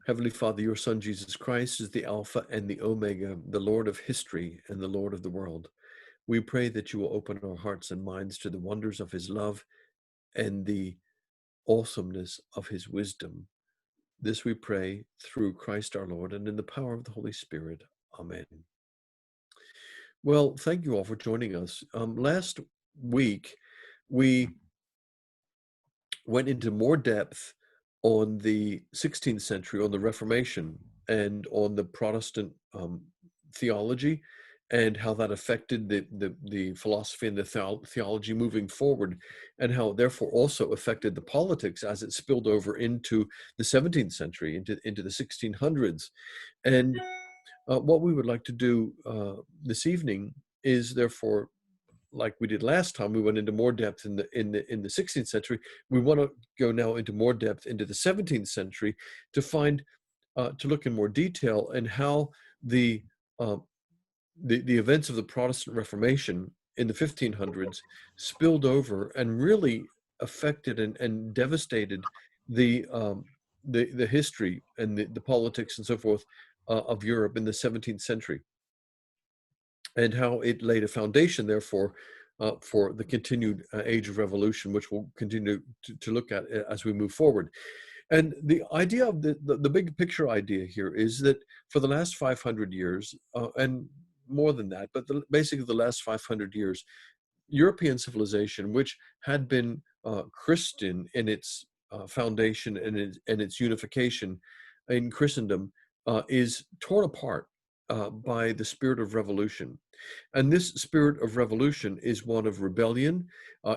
Heavenly Father, your Son, Jesus Christ, is the Alpha and the Omega, the Lord of history and the Lord of the world. We pray that you will open our hearts and minds to the wonders of his love and the awesomeness of his wisdom. This we pray through Christ our Lord and in the power of the Holy Spirit. Amen. Well, thank you all for joining us. Last week, we went into more depth on the 16th century, on the Reformation, and on the Protestant theology, and how that affected the philosophy and the theology moving forward, and how it therefore also affected the politics as it spilled over into the 17th century, into the 1600s. And what we would like to do this evening is therefore, like we did last time, we went into more depth in the 16th century. We want to go now into more depth into the 17th century to find to look in more detail and how the events of the Protestant Reformation in the 1500s spilled over and really affected and devastated the the history and the politics and so forth of Europe in the 17th century, and how it laid a foundation, therefore, for the continued age of revolution, which we'll continue to look at as we move forward. And the idea of the big picture idea here is that for the last 500 years, and more than that, but basically the last 500 years, European civilization, which had been Christian in its foundation and its unification in Christendom, is torn apart by the spirit of revolution. And this spirit of revolution is one of rebellion.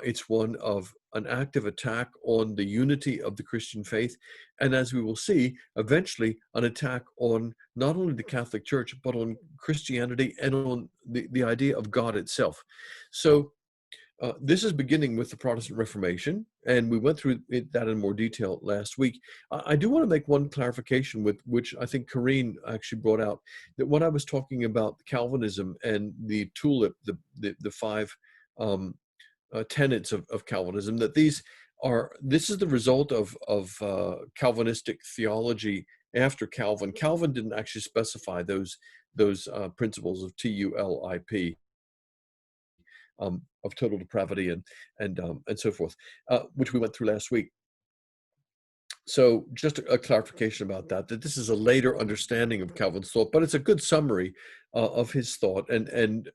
It's one of an active attack on the unity of the Christian faith. And as we will see, eventually an attack on not only the Catholic Church, but on Christianity and on the idea of God itself. So this is beginning with the Protestant Reformation, and we went through that in more detail last week. I do want to make one clarification, with which I think Corrine actually brought out, that when I was talking about Calvinism and the tulip, the five tenets of Calvinism, that this is the result of Calvinistic theology after Calvin. Calvin didn't actually specify those principles of TULIP. Of total depravity and so forth, which we went through last week. So just a clarification about that this is a later understanding of Calvin's thought, but it's a good summary of his thought and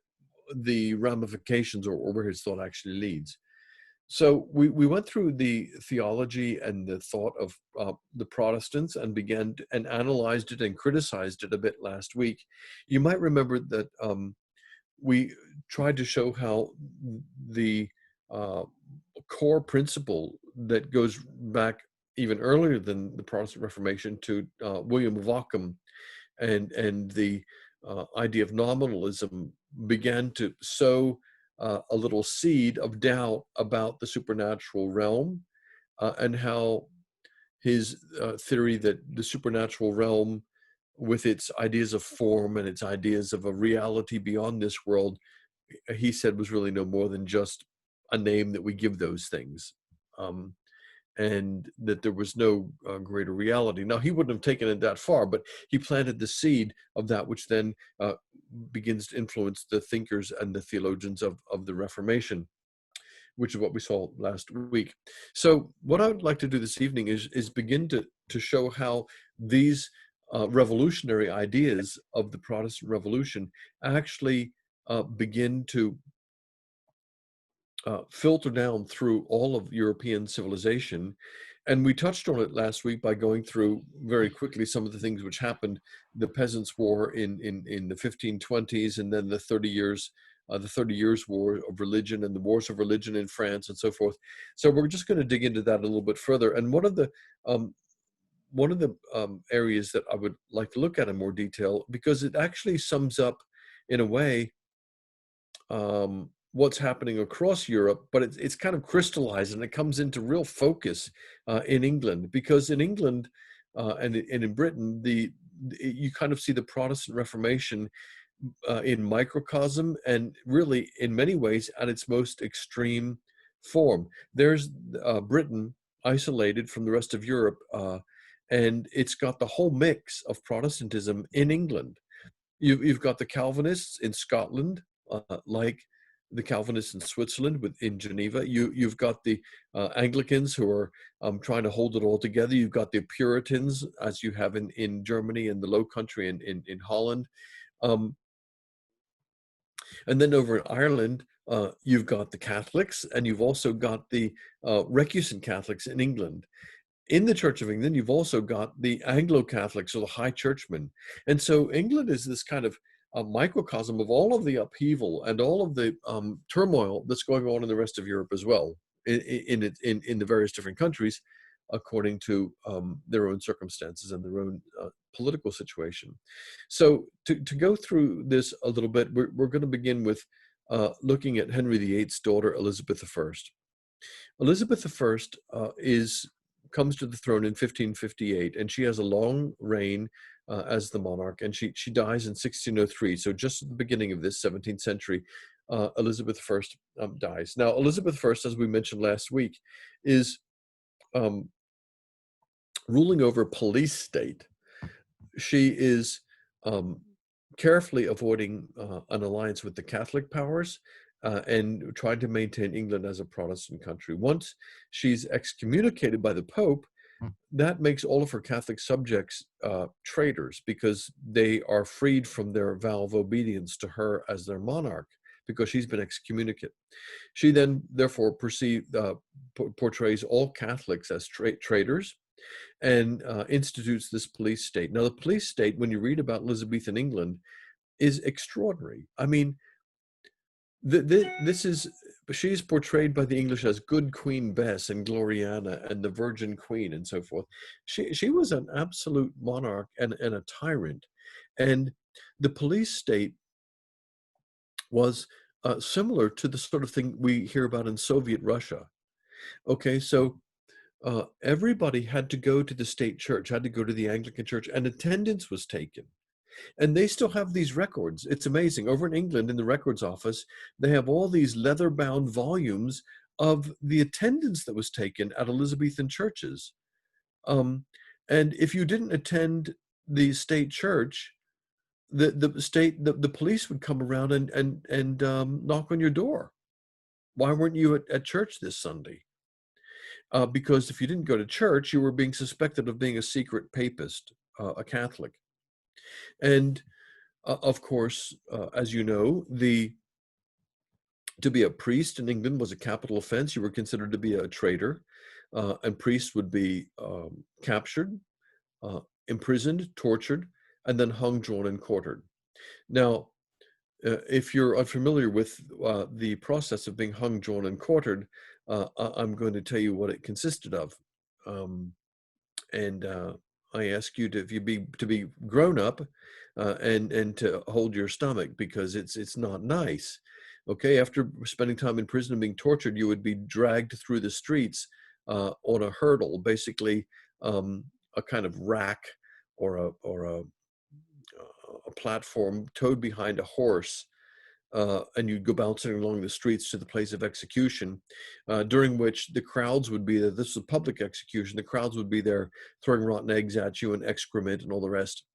the ramifications or where his thought actually leads. So we went through the theology and the thought of the Protestants and began and analyzed it and criticized it a bit last week. You might remember that we tried to show how the core principle that goes back even earlier than the Protestant Reformation to William of Ockham and the idea of nominalism began to sow a little seed of doubt about the supernatural realm, and how his theory that the supernatural realm, with its ideas of form and its ideas of a reality beyond this world, he said was really no more than just a name that we give those things, and that there was no greater reality. Now, he wouldn't have taken it that far, but he planted the seed of that which then begins to influence the thinkers and the theologians of the Reformation, which is what we saw last week. So what I would like to do this evening is begin to show how these revolutionary ideas of the Protestant Revolution actually begin to filter down through all of European civilization. And we touched on it last week by going through very quickly some of the things which happened: the Peasants' War in the 1520s, and then the 30 Years War of Religion and the Wars of Religion in France and so forth. So we're just going to dig into that a little bit further. And one of the areas that I would like to look at in more detail, because it actually sums up, in a way, what's happening across Europe, but it's kind of crystallized and it comes into real focus in England, because in England and in Britain, you kind of see the Protestant Reformation in microcosm, and really in many ways at its most extreme form. There's Britain isolated from the rest of Europe, and it's got the whole mix of Protestantism in England. You've got the Calvinists in Scotland, like the Calvinists in Switzerland, in Geneva. You've got the Anglicans who are trying to hold it all together. You've got the Puritans, as you have in Germany and the Low Country and in Holland. Um, and then over in Ireland, you've got the Catholics, and you've also got the recusant Catholics in England. In the Church of England, you've also got the Anglo-Catholics or the High Churchmen. And so England is this kind of a microcosm of all of the upheaval and all of the turmoil that's going on in the rest of Europe as well, in the various different countries, according to their own circumstances and their own political situation. So to go through this a little bit, we're going to begin with looking at Henry VIII's daughter, Elizabeth I. Elizabeth I comes to the throne in 1558, and she has a long reign as the monarch, and she dies in 1603. So just at the beginning of this 17th century, Elizabeth I dies. Now, Elizabeth I, as we mentioned last week, is ruling over a police state. She is carefully avoiding an alliance with the Catholic powers and trying to maintain England as a Protestant country. Once she's excommunicated by the Pope, that makes all of her Catholic subjects traitors, because they are freed from their vow of obedience to her as their monarch, because she's been excommunicated. She then, therefore, portrays all Catholics as traitors, and institutes this police state. Now, the police state, when you read about Elizabethan England, is extraordinary. I mean, she's portrayed by the English as good Queen Bess and Gloriana and the Virgin Queen and so forth. She was an absolute monarch and a tyrant. And the police state was similar to the sort of thing we hear about in Soviet Russia. Okay, so everybody had to go to the state church, had to go to the Anglican church, and attendance was taken. And they still have these records. It's amazing. Over in England, in the records office, they have all these leather-bound volumes of the attendance that was taken at Elizabethan churches. And if you didn't attend the state church, the police would come around and knock on your door. Why weren't you at church this Sunday? Because if you didn't go to church, you were being suspected of being a secret papist, a Catholic. And of course, as you know, to be a priest in England was a capital offense. You were considered to be a traitor, and priests would be captured, imprisoned, tortured, and then hung, drawn, and quartered. Now, if you're unfamiliar with the process of being hung, drawn, and quartered, I'm going to tell you what it consisted of. And I ask you to be grown up and to hold your stomach, because it's not nice. Okay, after spending time in prison and being tortured, you would be dragged through the streets on a hurdle, basically a kind of rack or a platform towed behind a horse. And you'd go bouncing along the streets to the place of execution, during which the crowds would be there. This is a public execution. The crowds would be there throwing rotten eggs at you and excrement and all the rest.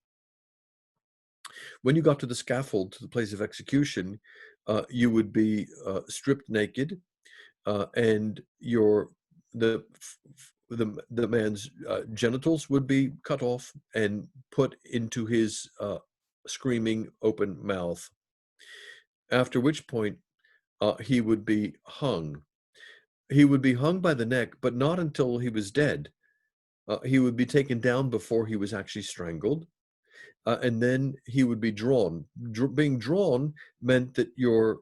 When you got to the scaffold, to the place of execution, you would be stripped naked, and the man's genitals would be cut off and put into his screaming open mouth. After which point, he would be hung. He would be hung by the neck, but not until he was dead. He would be taken down before he was actually strangled, and then he would be drawn. Being drawn meant that your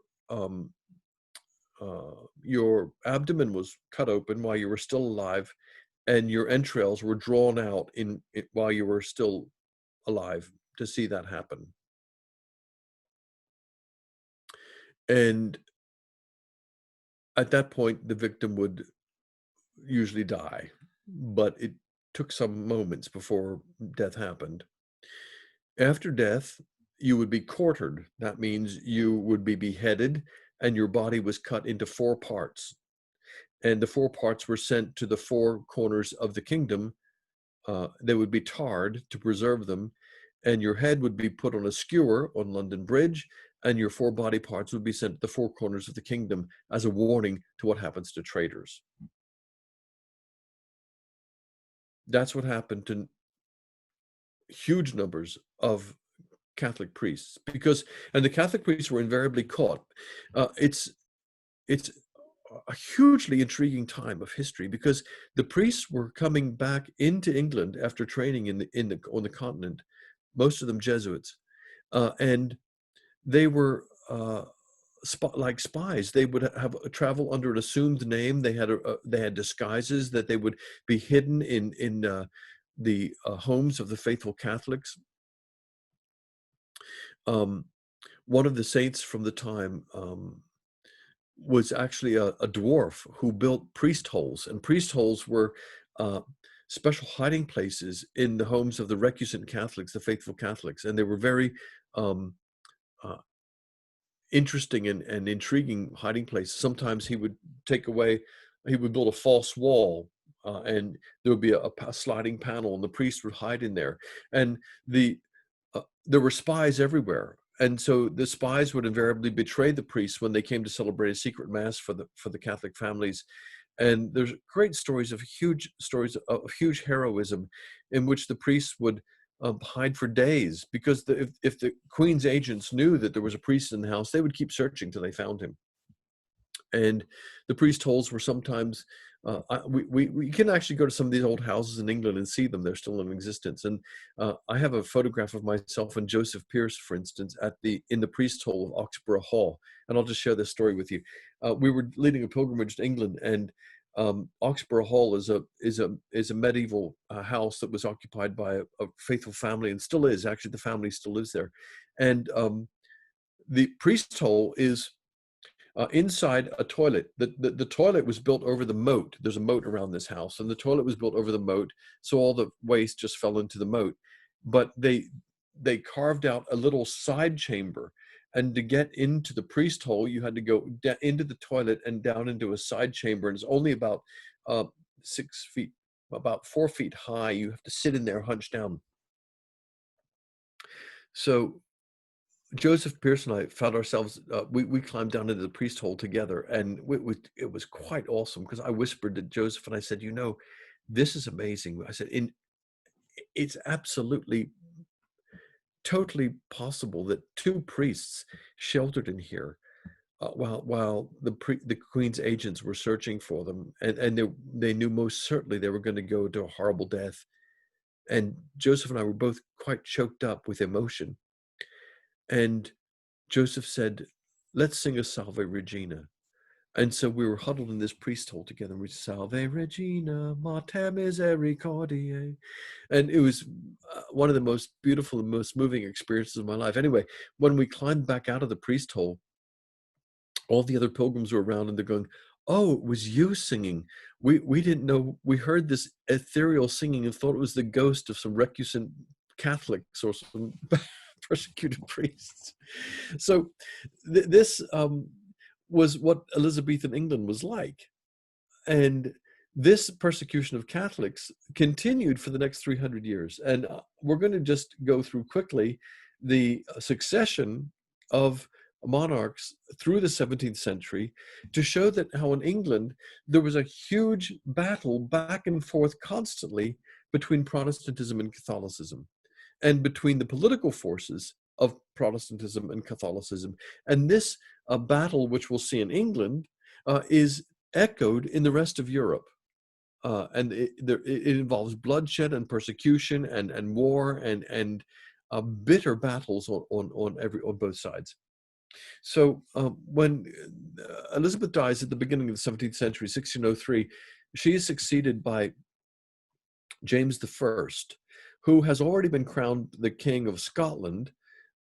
abdomen was cut open while you were still alive, and your entrails were drawn out while you were still alive, to see that happen. And at that point, the victim would usually die, but it took some moments before death happened. After death, you would be quartered. That means you would be beheaded, and your body was cut into 4 parts. And the 4 parts were sent to the 4 corners of the kingdom, they would be tarred to preserve them, and your head would be put on a skewer on London Bridge, and your four body parts would be sent to the four corners of the kingdom as a warning to what happens to traitors. That's what happened to huge numbers of Catholic priests, because, and the Catholic priests were invariably caught. It's a hugely intriguing time of history, because the priests were coming back into England after training on the continent, most of them Jesuits, and they were like spies. They would have travel under an assumed name. They had disguises that they would be hidden in the homes of the faithful Catholics. Um, one of the saints from the time was actually a dwarf who built priest holes, and priest holes were uh, special hiding places in the homes of the recusant Catholics, the faithful Catholics, and they were very um, uh, interesting and intriguing hiding places. Sometimes he would he would build a false wall, and there would be a sliding panel, and the priest would hide in there, and there were spies everywhere. And so the spies would invariably betray the priests when they came to celebrate a secret mass for the Catholic families. And there's great stories of huge heroism, in which the priests would hide for days, because if the Queen's agents knew that there was a priest in the house, they would keep searching till they found him. And the priest holes were sometimes, we can actually go to some of these old houses in England and see them. They're still in existence. And I have a photograph of myself and Joseph Pearce, for instance, in the priest hole of Oxburgh Hall. And I'll just share this story with you. We were leading a pilgrimage to England, and Oxburgh Hall is a medieval house that was occupied by a faithful family, and still is. Actually, the family still lives there. And the priest hole is inside a toilet. The toilet was built over the moat. There's a moat around this house, and the toilet was built over the moat, so all the waste just fell into the moat. But they carved out a little side chamber, and to get into the priest hole, you had to go into the toilet and down into a side chamber, and it's only about 6 feet, about 4 feet high. You have to sit in there hunched down. So Joseph Pearce and I found ourselves, we climbed down into the priest hole together, and it was quite awesome, because I whispered to Joseph and I said, this is amazing. I said, it's absolutely, totally possible that two priests sheltered in here while the Queen's agents were searching for them, and they knew most certainly they were going to go to a horrible death. And Joseph and I were both quite choked up with emotion. And Joseph said, let's sing a Salve Regina. And so we were huddled in this priest hole together, and we Salve Regina, Mater Misericordiae. And it was one of the most beautiful and most moving experiences of my life. Anyway, when we climbed back out of the priest hole, all the other pilgrims were around, and they're going, oh, it was you singing. We didn't know. We heard this ethereal singing and thought it was the ghost of some recusant Catholics or some persecuted priests. So this was what Elizabethan England was like. And this persecution of Catholics continued for the next 300 years. And we're going to just go through quickly the succession of monarchs through the 17th century, to show that how in England there was a huge battle back and forth constantly between Protestantism and Catholicism, and between the political forces of Protestantism and Catholicism. And this battle, which we'll see in England, is echoed in the rest of Europe. And it involves bloodshed and persecution and war and bitter battles on both sides. So when Elizabeth dies at the beginning of the 17th century, 1603, she is succeeded by James I, who has already been crowned the King of Scotland,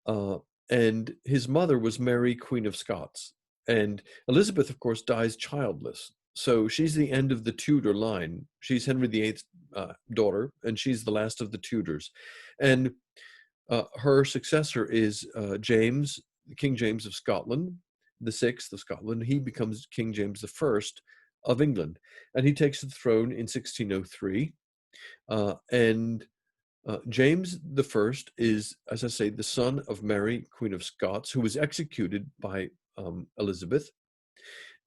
and his mother was Mary, Queen of Scots. And Elizabeth, of course, dies childless. So she's the end of the Tudor line. She's Henry VIII's daughter, and she's the last of the Tudors. And her successor is James, King James of Scotland, the sixth of Scotland. He becomes King James I of England, and he takes the throne in 1603. And James the First is, as I say, the son of Mary, Queen of Scots, who was executed by Elizabeth,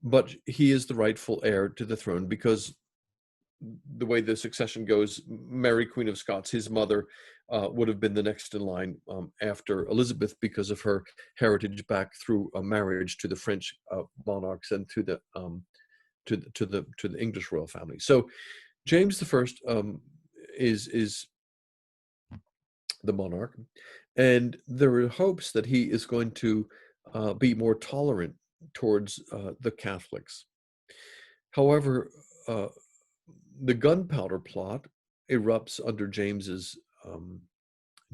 but he is the rightful heir to the throne because the way the succession goes, Mary, Queen of Scots, his mother, would have been the next in line after Elizabeth because of her heritage back through a marriage to the French monarchs and to the English royal family. So James the First is the monarch, and there are hopes that he is going to be more tolerant towards the Catholics. However, the gunpowder plot erupts under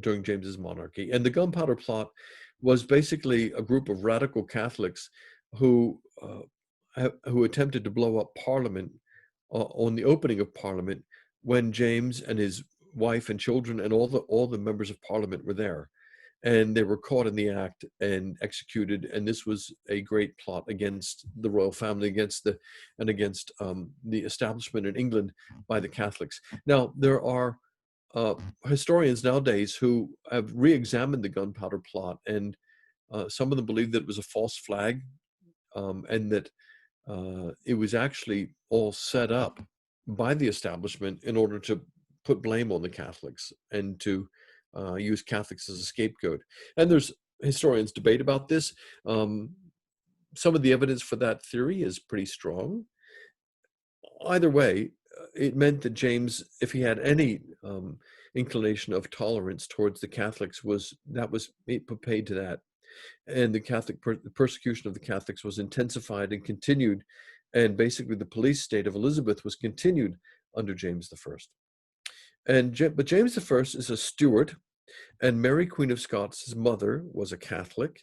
during James's monarchy, and the gunpowder plot was basically a group of radical Catholics who attempted to blow up Parliament on the opening of Parliament when James and his wife and children and all the members of Parliament were there, and they were caught in the act and executed. And this was a great plot against the royal family, against the establishment in England by the Catholics. Now there are historians nowadays who have re-examined the gunpowder plot, and some of them believe that it was a false flag, and that it was actually all set up by the establishment in order to put blame on the Catholics and to use Catholics as a scapegoat. And there's historians debate about this. Some of the evidence for that theory is pretty strong. Either way, it meant that James, if he had any inclination of tolerance towards the Catholics, it paid to that. And the Catholic persecution of the Catholics was intensified and continued, and basically the police state of Elizabeth was continued under James the First. But James the First is a Stuart, and Mary, Queen of Scots, his mother, was a Catholic,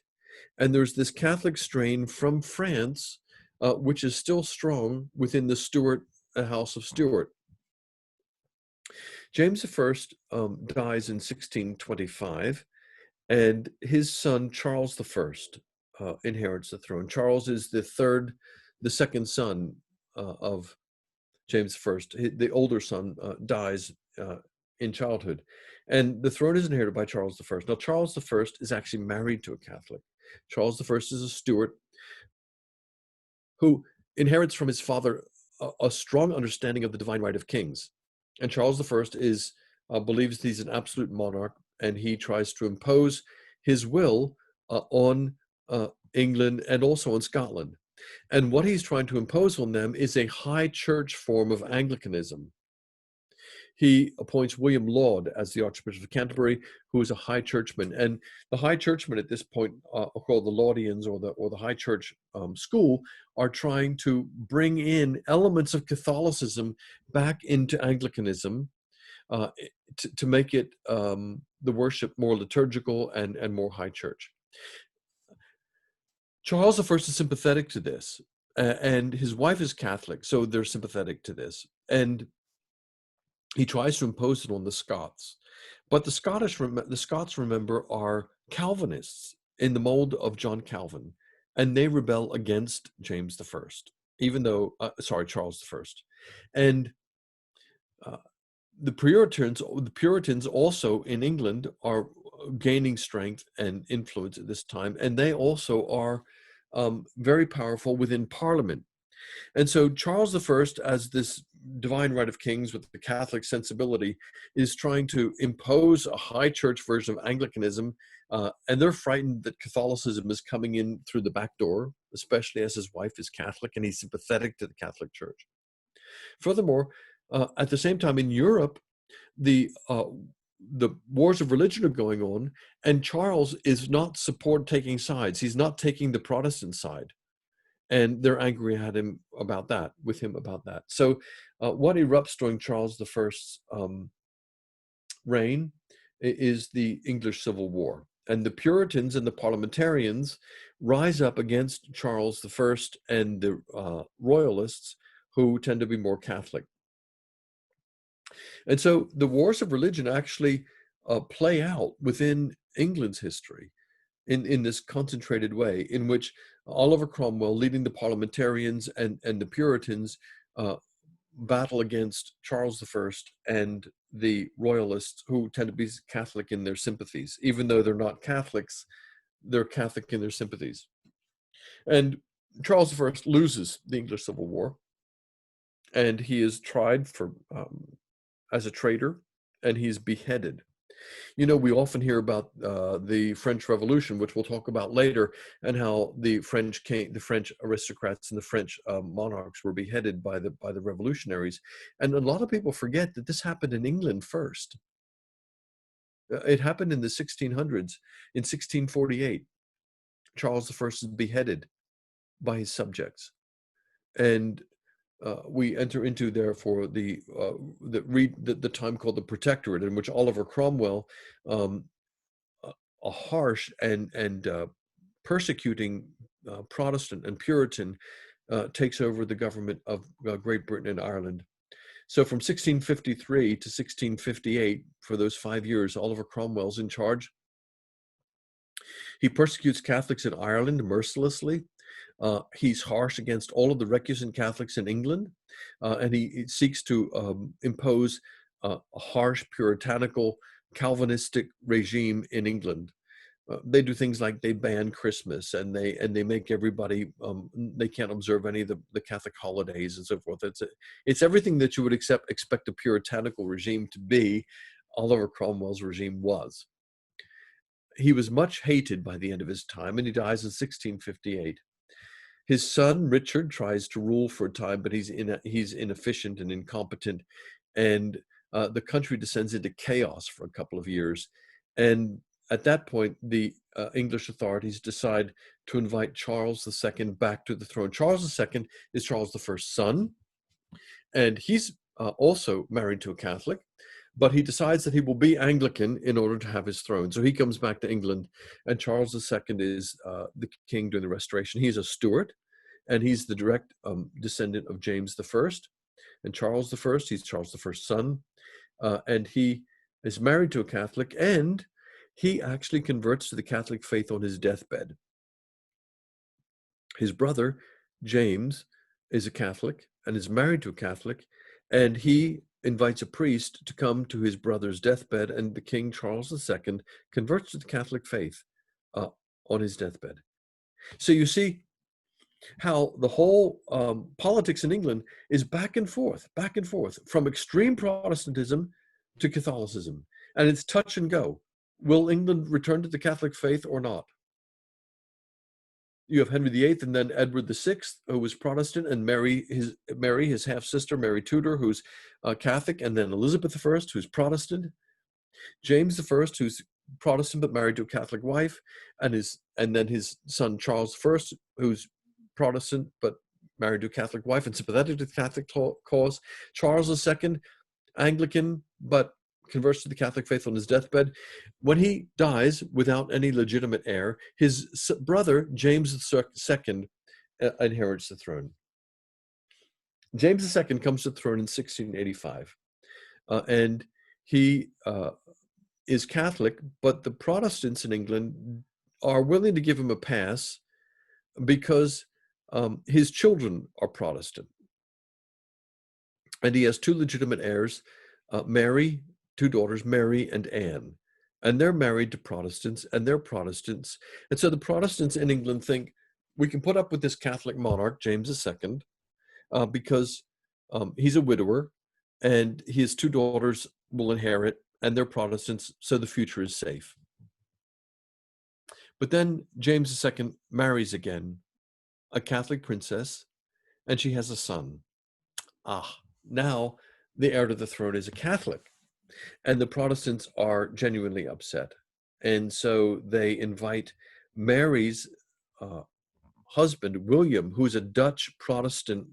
and there's this Catholic strain from France, which is still strong within the Stuart House of Stuart. James I dies in 1625, and his son Charles I inherits the throne. Charles is the second son of James I. The older son dies in childhood, and the throne is inherited by Charles I. Now, Charles I is actually married to a Catholic. Charles I is a Stuart who inherits from his father a strong understanding of the divine right of kings. And Charles I believes he's an absolute monarch, and he tries to impose his will on England and also on Scotland. And what he's trying to impose on them is a high church form of Anglicanism. He appoints William Laud as the Archbishop of Canterbury, who is a high churchman. And the high churchmen at this point, called the Laudians or the high church school, are trying to bring in elements of Catholicism back into Anglicanism to make it the worship more liturgical and more high church. Charles I is sympathetic to this, and his wife is Catholic, so they're sympathetic to this. And he tries to impose it on the Scots. But the Scots, remember, are Calvinists in the mold of John Calvin, and they rebel against James I, Charles I. And the Puritans also in England are gaining strength and influence at this time, and they also are very powerful within Parliament. And so Charles I, as this divine right of kings with the Catholic sensibility, is trying to impose a high church version of Anglicanism, and they're frightened that Catholicism is coming in through the back door, especially as his wife is Catholic and he's sympathetic to the Catholic Church. Furthermore, at the same time in Europe, the wars of religion are going on, and Charles is not taking sides. He's not taking the Protestant side. And they're angry at him about that, So what erupts during Charles I's reign is the English Civil War. And the Puritans and the parliamentarians rise up against Charles I and the royalists, who tend to be more Catholic. And so the wars of religion actually play out within England's history in this concentrated way, in which Oliver Cromwell, leading the parliamentarians and the Puritans, battle against Charles I and the royalists, who tend to be Catholic in their sympathies. Even though they're not Catholics, they're Catholic in their sympathies. And Charles I loses the English Civil War, and he is tried for as a traitor, and he's beheaded. You know, we often hear about the French Revolution, which we'll talk about later, and how the French aristocrats and the French monarchs were beheaded by the revolutionaries. And a lot of people forget that this happened in England first. It happened in the 1600s. In 1648, Charles I is beheaded by his subjects, and we enter into, therefore, the time called the Protectorate, in which Oliver Cromwell, a harsh and persecuting Protestant and Puritan, takes over the government of Great Britain and Ireland. So from 1653 to 1658, for those 5 years, Oliver Cromwell's in charge. He persecutes Catholics in Ireland mercilessly. He's harsh against all of the recusant Catholics in England, and he seeks to impose a harsh, puritanical, Calvinistic regime in England. They do things like they ban Christmas, and they make everybody, they can't observe any of the Catholic holidays and so forth. It's everything that you would expect a puritanical regime to be. Oliver Cromwell's regime was. He was much hated by the end of his time, and he dies in 1658. His son, Richard, tries to rule for a time, but he's inefficient and incompetent, and the country descends into chaos for a couple of years. And at that point, the English authorities decide to invite Charles II back to the throne. Charles II is Charles I's son, and he's also married to a Catholic, but he decides that he will be Anglican in order to have his throne. So he comes back to England, and Charles II is the king during the Restoration. He's a Stuart, and he's the direct descendant of James I. And Charles I, he's Charles I's son, and he is married to a Catholic, and he actually converts to the Catholic faith on his deathbed. His brother, James, is a Catholic and is married to a Catholic, and he invites a priest to come to his brother's deathbed, and the King Charles II converts to the Catholic faith on his deathbed. So you see how the whole politics in England is back and forth, from extreme Protestantism to Catholicism, and it's touch and go. Will England return to the Catholic faith or not? You have Henry VIII and then Edward VI, who was Protestant, and Mary, his half-sister, Mary Tudor, who's Catholic, and then Elizabeth I, who's Protestant. James I, who's Protestant but married to a Catholic wife, and then his son Charles I, who's Protestant but married to a Catholic wife and sympathetic to the Catholic cause. Charles II, Anglican, but converts to the Catholic faith on his deathbed. When he dies without any legitimate heir, his brother, James II, inherits the throne. James II comes to the throne in 1685, and he is Catholic, but the Protestants in England are willing to give him a pass because his children are Protestant. And he has two legitimate heirs, Mary, two daughters, Mary and Anne. And they're married to Protestants, and they're Protestants. And so the Protestants in England think, we can put up with this Catholic monarch, James II, because he's a widower, and his two daughters will inherit, and they're Protestants, so the future is safe. But then James II marries again a Catholic princess, and she has a son. Now the heir to the throne is a Catholic. And the Protestants are genuinely upset. And so they invite Mary's husband, William, who's a Dutch Protestant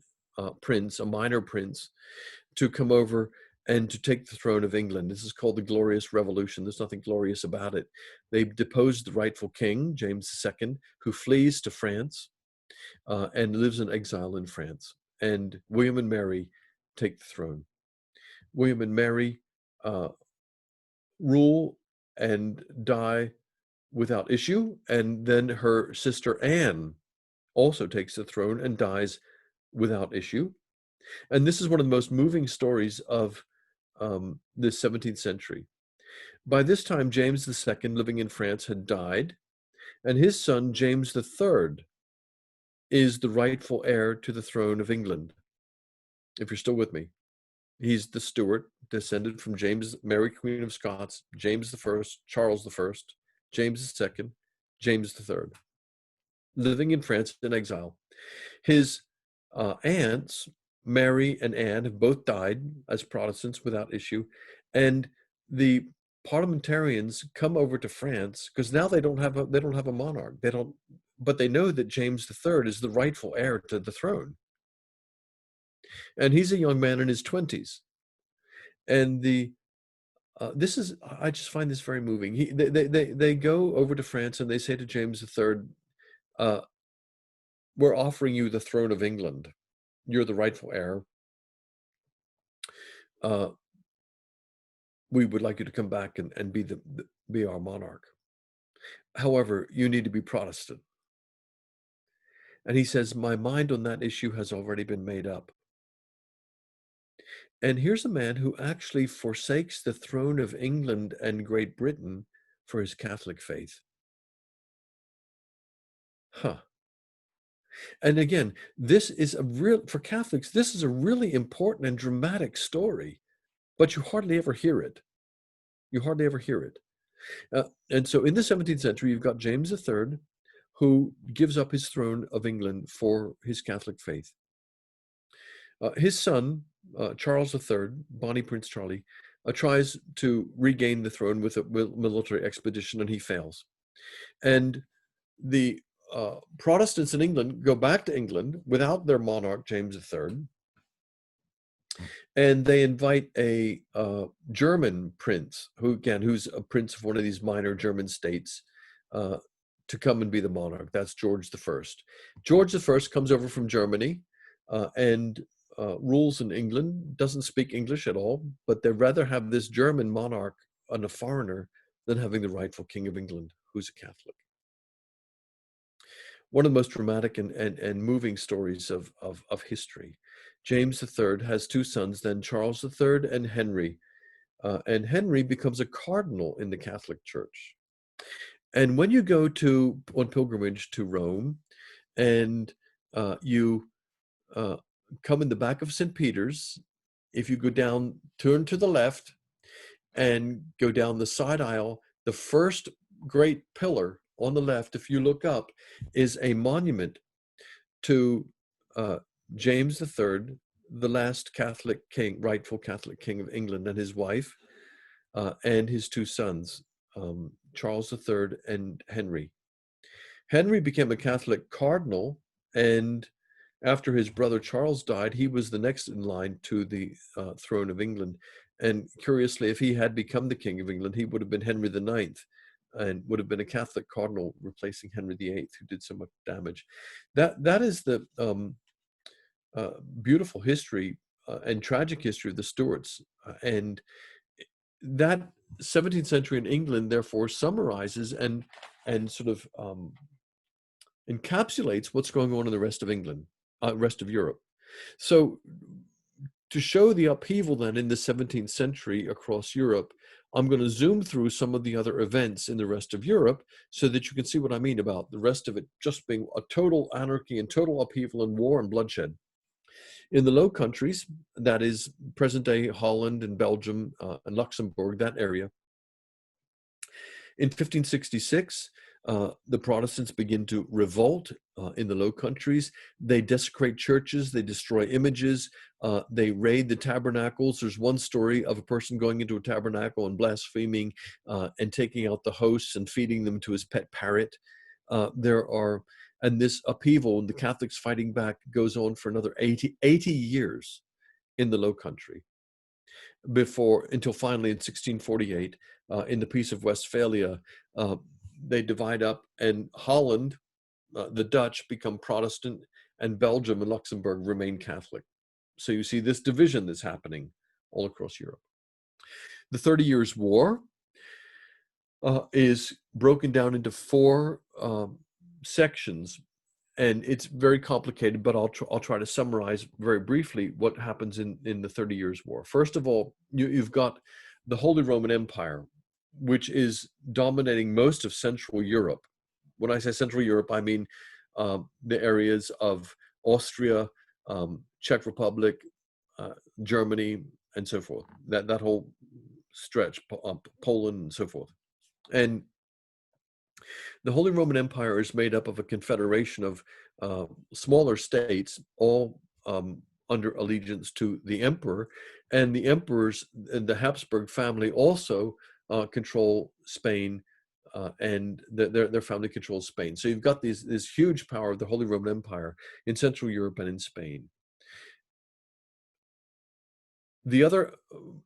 prince, a minor prince, to come over and to take the throne of England. This is called the Glorious Revolution. There's nothing glorious about it. They deposed the rightful king, James II, who flees to France and lives in exile in France. And William and Mary take the throne. William and Mary rule and die without issue, and then her sister Anne also takes the throne and dies without issue. And this is one of the most moving stories of the 17th century. By this time, James II, living in France, had died, and his son, James III, is the rightful heir to the throne of England. If you're still with me, he's the Stuart, descended from James, Mary, Queen of Scots, James I, Charles I, James II, James III, living in France in exile. His aunts, Mary and Anne, have both died as Protestants without issue, and the parliamentarians come over to France because now they don't have a monarch. They don't, but they know that James III is the rightful heir to the throne, and he's a young man in his 20s. And this is, I just find this very moving. They go over to France and they say to James III, "We're offering you the throne of England. You're the rightful heir. Uh, we would like you to come back and be our monarch. However, you need to be Protestant." And he says, "My mind on that issue has already been made up." And here's a man who actually forsakes the throne of England and Great Britain for his Catholic faith. Huh. And again, this is for Catholics, this is a really important and dramatic story, but you hardly ever hear it. You hardly ever hear it. And so in the 17th century, you've got James III, who gives up his throne of England for his Catholic faith. His son, Charles III, Bonnie Prince Charlie, tries to regain the throne with a military expedition, and he fails. And the Protestants in England go back to England without their monarch, James III, and they invite a German prince, who's a prince of one of these minor German states, to come and be the monarch. That's George I. George I comes over from Germany and rules in England, doesn't speak English at all, but they'd rather have this German monarch and a foreigner than having the rightful King of England, who's a Catholic. One of the most dramatic and moving stories of history. James III has two sons, then Charles III and Henry. And Henry becomes a cardinal in the Catholic Church. And when you go on pilgrimage to Rome, and you come in the back of St. Peter's, if you go down, turn to the left, and go down the side aisle, the first great pillar on the left, if you look up, is a monument to James III, the last Catholic king, rightful Catholic king of England, and his wife, and his two sons, Charles III and Henry. Henry became a Catholic cardinal, and after his brother Charles died, he was the next in line to the throne of England. And curiously, if he had become the King of England, he would have been Henry IX and would have been a Catholic cardinal replacing Henry VIII, who did so much damage. That is the beautiful history and tragic history of the Stuarts. And that 17th century in England, therefore, summarizes and sort of encapsulates what's going on in the rest of England, rest of Europe. So to show the upheaval then in the 17th century across Europe, I'm going to zoom through some of the other events in the rest of Europe so that you can see what I mean about the rest of it just being a total anarchy and total upheaval and war and bloodshed. In the Low Countries, that is present-day Holland and Belgium and Luxembourg, that area, in 1566, the Protestants begin to revolt in the Low Countries. They desecrate churches, they destroy images, they raid the tabernacles. There's one story of a person going into a tabernacle and blaspheming and taking out the hosts and feeding them to his pet parrot. And this upheaval and the Catholics fighting back goes on for another 80 years in the Low Country, until finally in 1648, in the Peace of Westphalia, they divide up, and Holland, the Dutch, become Protestant, and Belgium and Luxembourg remain Catholic. So you see this division that's happening all across Europe. The 30 Years' War is broken down into four sections, and it's very complicated, but I'll try to summarize very briefly what happens in the 30 Years' War. First of all, you've got the Holy Roman Empire, which is dominating most of Central Europe. When I say Central Europe, I mean the areas of Austria, Czech Republic, Germany, and so forth. That whole stretch, Poland, and so forth. And the Holy Roman Empire is made up of a confederation of smaller states, all under allegiance to the emperor. And the emperors and the Habsburg family also control Spain, and their family controls Spain. So you've got this huge power of the Holy Roman Empire in Central Europe and in Spain. The other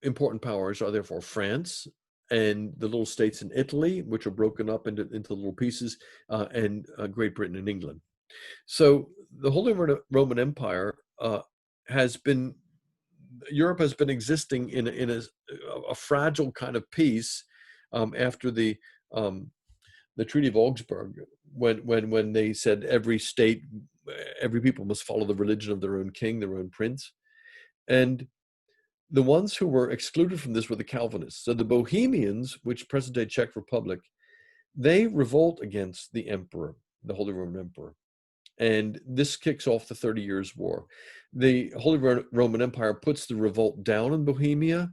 important powers are therefore France and the little states in Italy, which are broken up into little pieces, and Great Britain and England. So the Holy Roman Empire Europe has been existing in a fragile kind of peace after the Treaty of Augsburg, when they said every people must follow the religion of their own king, their own prince. And the ones who were excluded from this were the Calvinists. So the Bohemians, which present-day Czech Republic, they revolt against the emperor, the Holy Roman Emperor. And this kicks off the 30 Years' War. The Holy Roman Empire puts the revolt down in Bohemia,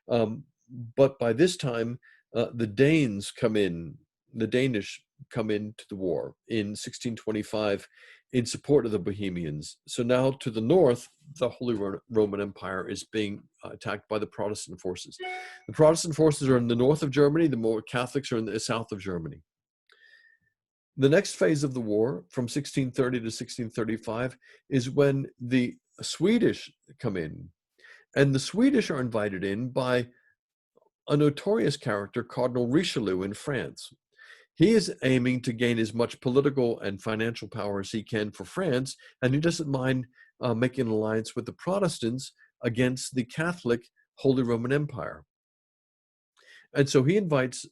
but by this time, the Danish come into the war in 1625 in support of the Bohemians. So now to the north, the Holy Roman Empire is being attacked by the Protestant forces. The Protestant forces are in the north of Germany, the more Catholics are in the south of Germany. The next phase of the war, from 1630 to 1635, is when the Swedish come in. And the Swedish are invited in by a notorious character, Cardinal Richelieu in France. He is aiming to gain as much political and financial power as he can for France, and he doesn't mind making an alliance with the Protestants against the Catholic Holy Roman Empire. And so he invites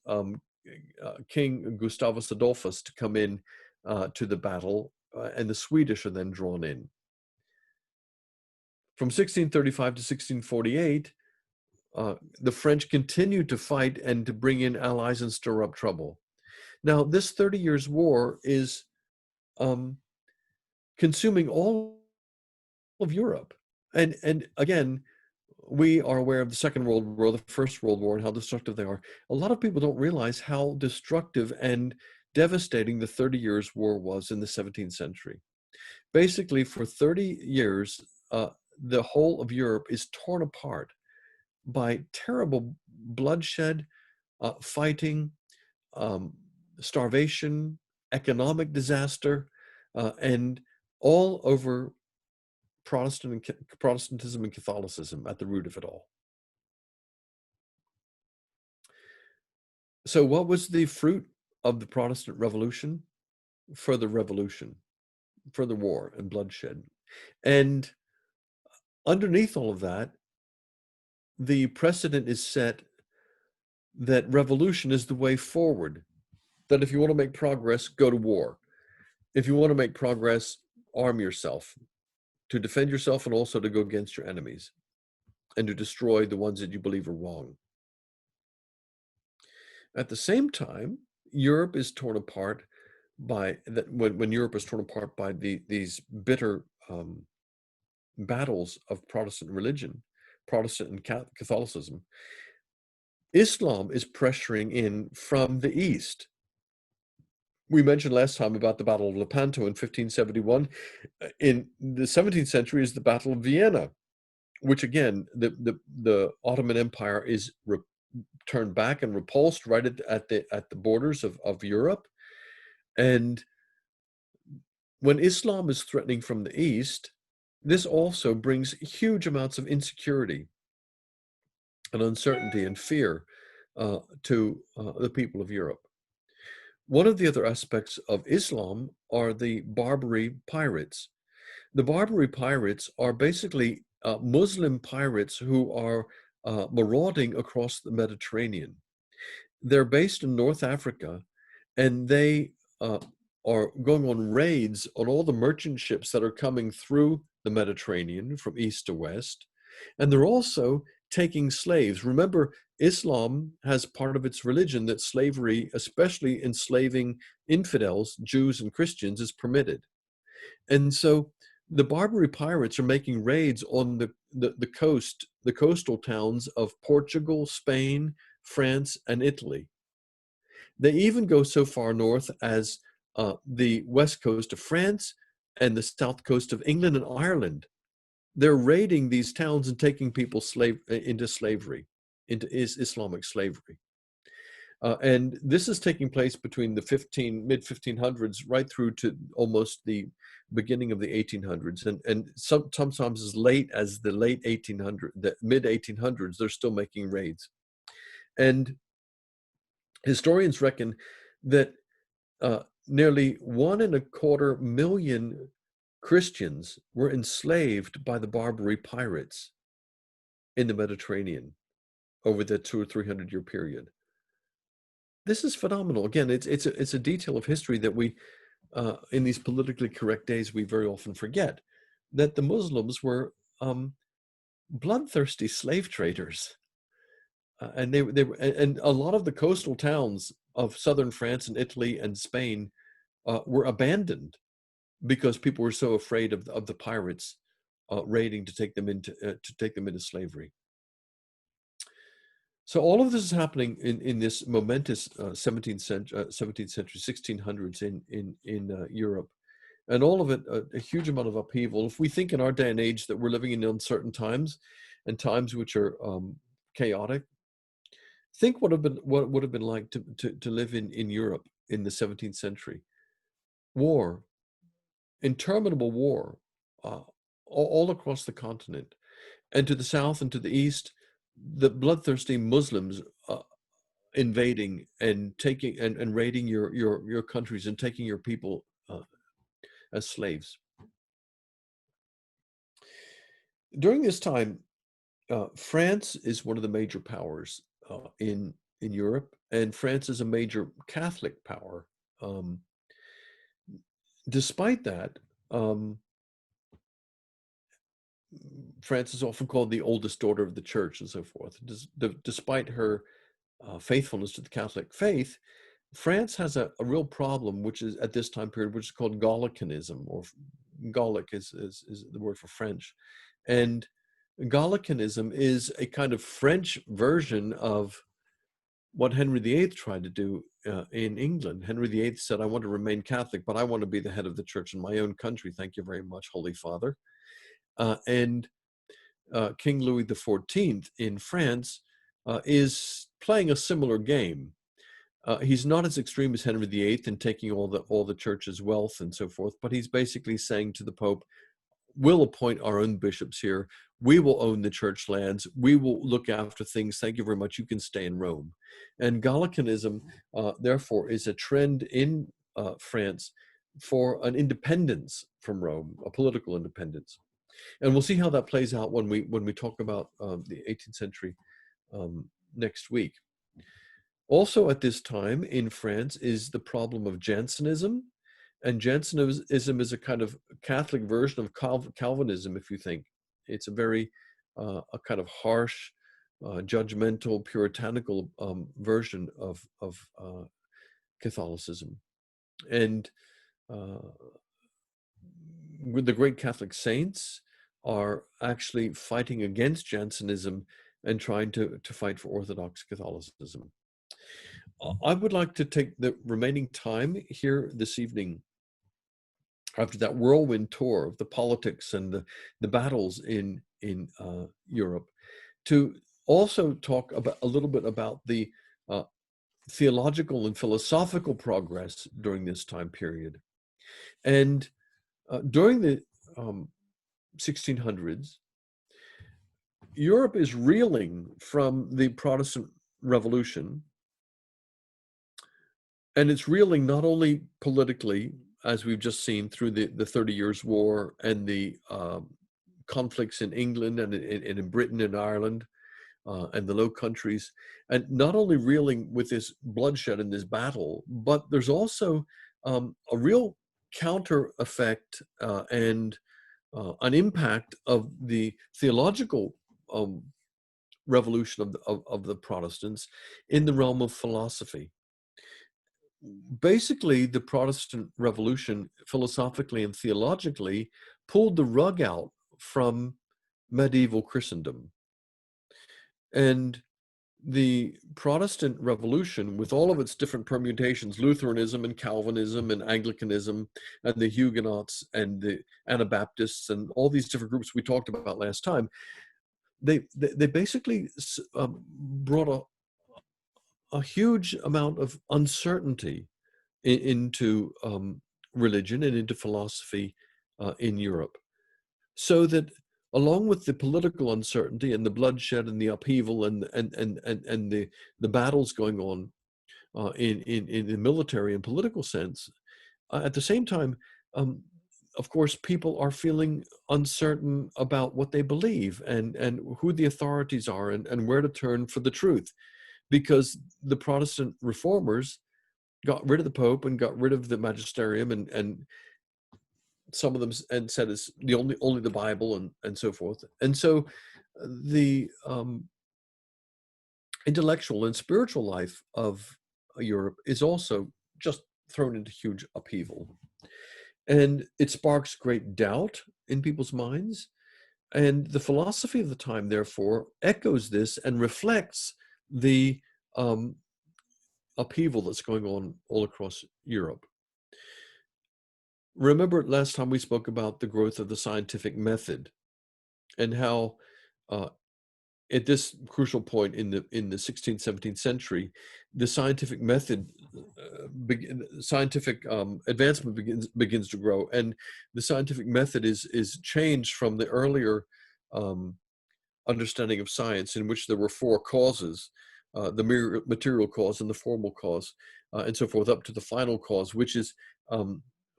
King Gustavus Adolphus to come in to the battle, and the Swedish are then drawn in. From 1635 to 1648, the French continued to fight and to bring in allies and stir up trouble. Now, this 30 Years' War is consuming all of Europe. And again, we are aware of the Second World War, the First World War, and how destructive they are. A lot of people don't realize how destructive and devastating the 30 Years' War was in the 17th century. Basically, for 30 years, the whole of Europe is torn apart by terrible bloodshed, fighting, starvation, economic disaster, and all over Protestantism and Catholicism at the root of it all. So what was the fruit of the Protestant Revolution? Further revolution, further war and bloodshed. And underneath all of that, the precedent is set that revolution is the way forward. That if you want to make progress, go to war. If you want to make progress, arm yourself to defend yourself and also to go against your enemies and to destroy the ones that you believe are wrong. At the same time, Europe is torn apart by that. When Europe is torn apart by these bitter battles of Protestant religion, Protestant and Catholicism, Islam is pressuring in from the east. We mentioned last time about the Battle of Lepanto in 1571. In the 17th century is the Battle of Vienna, which again, the Ottoman Empire is turned back and repulsed right at the borders of Europe. And when Islam is threatening from the east, this also brings huge amounts of insecurity and uncertainty and fear to the people of Europe. One of the other aspects of Islam are the Barbary pirates. The Barbary pirates are basically Muslim pirates who are marauding across the Mediterranean. They're based in North Africa, and they are going on raids on all the merchant ships that are coming through the Mediterranean from east to west. And they're also taking slaves. Remember, Islam has part of its religion that slavery, especially enslaving infidels, Jews and Christians, is permitted. And so the Barbary pirates are making raids on the coast, the coastal towns of Portugal, Spain, France, and Italy. They even go so far north as the west coast of France and the south coast of England and Ireland. They're raiding these towns and taking people into slavery, into Islamic slavery. And this is taking place between the mid 1500s right through to almost the beginning of the 1800s, and sometimes as late as the mid 1800s, they're still making raids. And historians reckon that nearly 1.25 million Christians were enslaved by the Barbary pirates in the Mediterranean over the 200 or 300 year period. This is phenomenal. Again, it's a detail of history that we, in these politically correct days, we very often forget, that the Muslims were bloodthirsty slave traders, and and a lot of the coastal towns of southern France and Italy and Spain were abandoned because people were so afraid of the pirates raiding to take them into slavery. So all of this is happening in this momentous 17th century, 1600s in Europe, and all of it a huge amount of upheaval. If we think in our day and age that we're living in uncertain times, and times which are chaotic, think what would have been like to live in Europe in the 17th century. War, interminable war, all across the continent, and to the south and to the east, the bloodthirsty Muslims invading and taking and raiding your countries and taking your people as slaves. During this time, France is one of the major powers in Europe, and France is a major Catholic power. Despite that, France is often called the oldest daughter of the church and so forth. Despite her faithfulness to the Catholic faith, France has a real problem, which is at this time period, which is called Gallicanism, or Gallic is the word for French. And Gallicanism is a kind of French version of what Henry VIII tried to do in England. Henry VIII said, I want to remain Catholic, but I want to be the head of the church in my own country. Thank you very much, Holy Father. And King Louis XIV in France is playing a similar game. He's not as extreme as Henry VIII in taking all the church's wealth and so forth, but he's basically saying to the Pope, we'll appoint our own bishops here. We will own the church lands. We will look after things. Thank you very much. You can stay in Rome. And Gallicanism, therefore, is a trend in France for an independence from Rome, a political independence. And we'll see how that plays out when we talk about the 18th century next week. Also at this time in France is the problem of Jansenism. And Jansenism is a kind of Catholic version of Calvinism, if you think. It's a very, a kind of harsh, judgmental, puritanical version of Catholicism. And with the great Catholic saints are actually fighting against Jansenism and trying to fight for Orthodox Catholicism. I would like to take the remaining time here this evening, after that whirlwind tour of the politics and the battles in Europe, to also talk about a little bit about the theological and philosophical progress during this time period. And during the 1600s, Europe is reeling from the Protestant Revolution, and it's reeling not only politically, as we've just seen through the 30 Years' War and the conflicts in England and in Britain and Ireland and the Low Countries, and not only reeling with this bloodshed and this battle, but there's also a real counter effect and an impact of the theological um, revolution of the Protestants in the realm of philosophy. Basically, the Protestant Revolution, philosophically and theologically, pulled the rug out from medieval Christendom. And the Protestant Revolution, with all of its different permutations, Lutheranism and Calvinism and Anglicanism and the Huguenots and the Anabaptists and all these different groups we talked about last time, they basically brought a huge amount of uncertainty into religion and into philosophy in Europe. So that along with the political uncertainty and the bloodshed and the upheaval and the battles going on in the military and political sense, at the same time, of course, people are feeling uncertain about what they believe and who the authorities are and where to turn for the truth, because the Protestant reformers got rid of the Pope and got rid of the magisterium and some of them and said it's the only the Bible and so forth. And so the intellectual and spiritual life of Europe is also just thrown into huge upheaval. And it sparks great doubt in people's minds. And the philosophy of the time, therefore, echoes this and reflects the upheaval that's going on all across Europe. Remember last time we spoke about the growth of the scientific method and how at this crucial point in the 16th, 17th century, the scientific method, scientific advancement begins to grow, and the scientific method is changed from the earlier understanding of science, in which there were four causes: the material cause and the formal cause, and so forth, up to the final cause, which is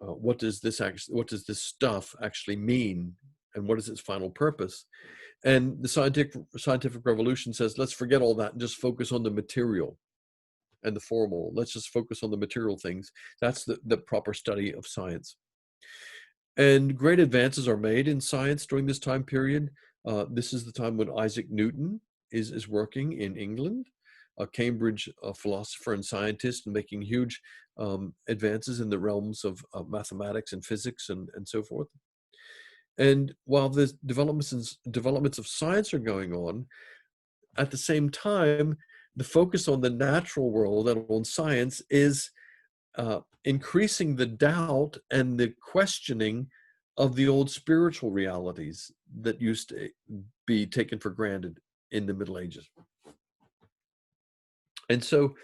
what does this stuff actually mean, and what is its final purpose? And the scientific revolution says, let's forget all that and just focus on the material and the formal. Let's just focus on the material things. That's the proper study of science. And great advances are made in science during this time period. This is the time when Isaac Newton is working in England, a Cambridge philosopher and scientist, and making huge advances in the realms of mathematics and physics and so forth. And while the developments of science are going on, at the same time, the focus on the natural world and on science is increasing the doubt and the questioning of the old spiritual realities that used to be taken for granted in the Middle Ages. And so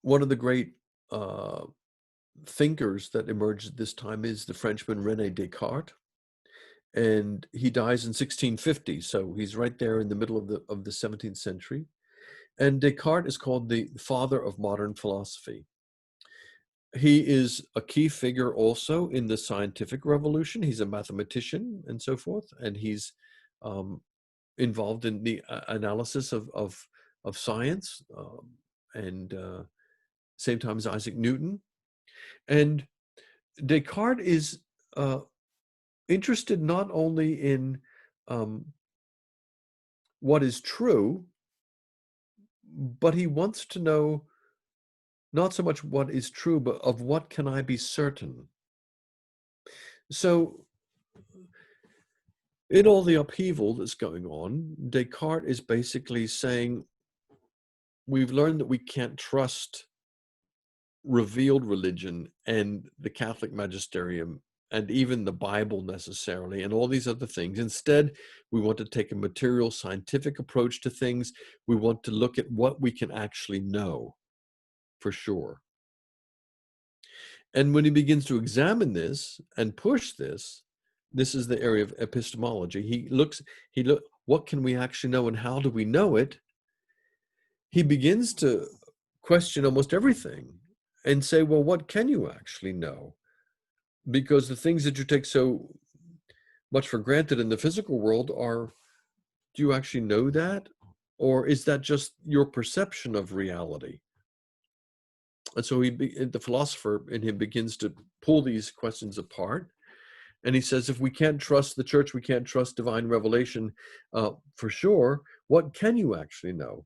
one of the great thinkers that emerged at this time is the Frenchman René Descartes, and he dies in 1650, so he's right there in the middle of the 17th century. And Descartes is called the father of modern philosophy. He is a key figure also in the scientific revolution. He's a mathematician and so forth, and he's involved in the analysis of science, and same time as Isaac Newton. And Descartes is interested not only in what is true, but he wants to know not so much what is true, but of what can I be certain. So in all the upheaval that's going on, Descartes is basically saying, we've learned that we can't trust revealed religion and the Catholic magisterium and even the Bible necessarily, and all these other things. Instead, we want to take a material scientific approach to things. We want to look at what we can actually know for sure. And when he begins to examine this and push this, this is the area of epistemology. He looks, what can we actually know and how do we know it? He begins to question almost everything and say, well, what can you actually know? Because the things that you take so much for granted in the physical world are, do you actually know that? Or is that just your perception of reality? And so the philosopher in him begins to pull these questions apart. And he says, if we can't trust the church, we can't trust divine revelation for sure. What can you actually know?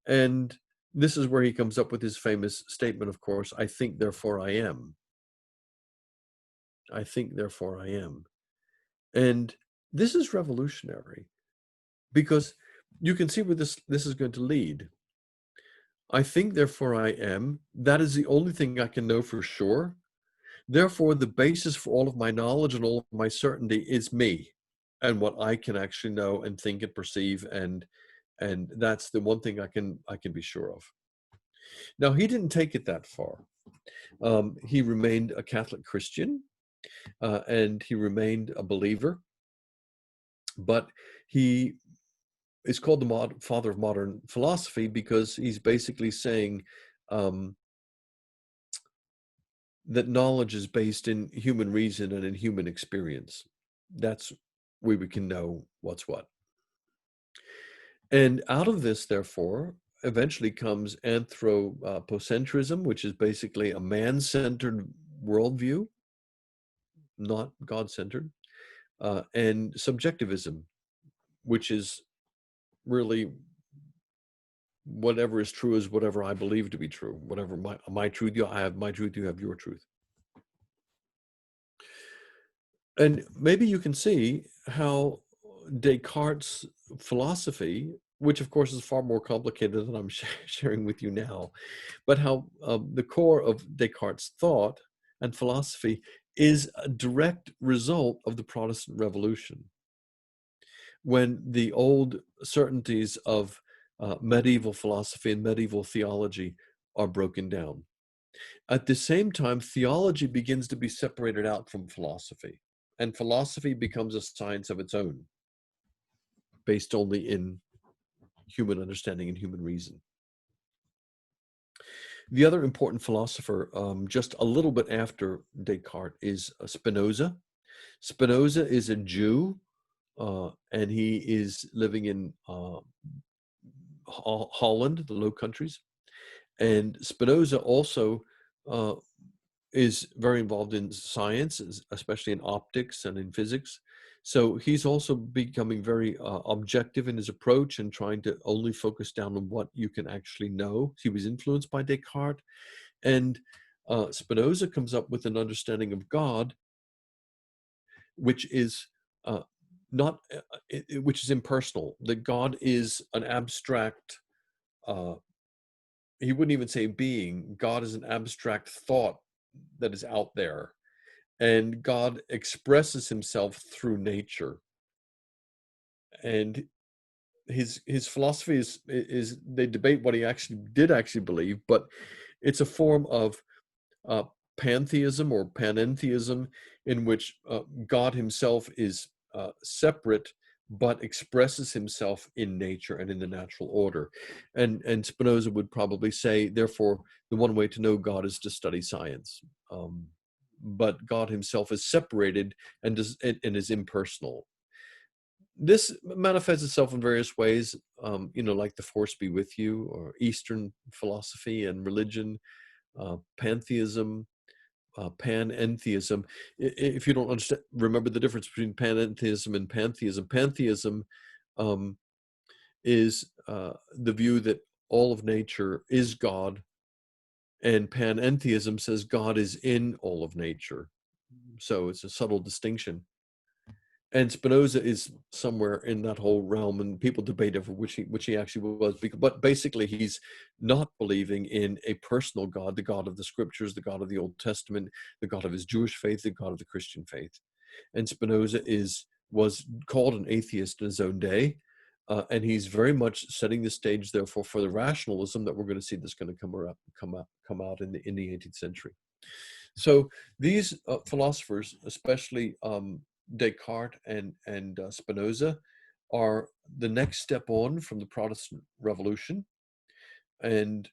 And this is where he comes up with his famous statement, of course, I think, therefore I am. I think, therefore I am. And this is revolutionary because you can see where this is going to lead. I think, therefore I am. That is the only thing I can know for sure. Therefore, the basis for all of my knowledge and all of my certainty is me and what I can actually know and think and perceive, and that's the one thing I can be sure of. Now, he didn't take it that far. He remained a Catholic Christian, and he remained a believer, but he is called the father of modern philosophy because he's basically saying that knowledge is based in human reason and in human experience. That's where we can know what's what. And out of this, therefore, eventually comes anthropocentrism, which is basically a man-centered worldview, not God-centered, and subjectivism, which is really whatever is true is whatever I believe to be true. Whatever my truth, I have my truth, you have your truth. And maybe you can see how Descartes' philosophy, which of course is far more complicated than I'm sharing with you now, but how the core of Descartes' thought and philosophy is a direct result of the Protestant Revolution. When the old certainties of medieval philosophy and medieval theology are broken down. At the same time, theology begins to be separated out from philosophy, and philosophy becomes a science of its own, based only in human understanding and human reason. The other important philosopher, just a little bit after Descartes, is Spinoza. Spinoza is a Jew, and he is living in Holland, the Low Countries. And Spinoza also is very involved in science, especially in optics and in physics. So he's also becoming very objective in his approach and trying to only focus down on what you can actually know. He was influenced by Descartes. And Spinoza comes up with an understanding of God, which is not, which is impersonal. That God is an abstract, he wouldn't even say being. God is an abstract thought that is out there. And God expresses himself through nature. And his philosophy is they debate what he did actually believe, but it's a form of pantheism or panentheism, in which God himself is separate but expresses himself in nature and in the natural order. And Spinoza would probably say, therefore, the one way to know God is to study science. But God himself is separated and is impersonal. This manifests itself in various ways, like the force be with you, or Eastern philosophy and religion, pantheism, panentheism. If you don't understand, remember the difference between panentheism and pantheism. Pantheism is the view that all of nature is God, and panentheism says God is in all of nature. So it's a subtle distinction. And Spinoza is somewhere in that whole realm, and people debate over which he actually was. But basically, he's not believing in a personal God, the God of the Scriptures, the God of the Old Testament, the God of his Jewish faith, the God of the Christian faith. And Spinoza was called an atheist in his own day, and he's very much setting the stage, therefore, for the rationalism that we're going to see that's going to come out in the 18th century. So these philosophers, especially Descartes and Spinoza, are the next step on from the Protestant Revolution. And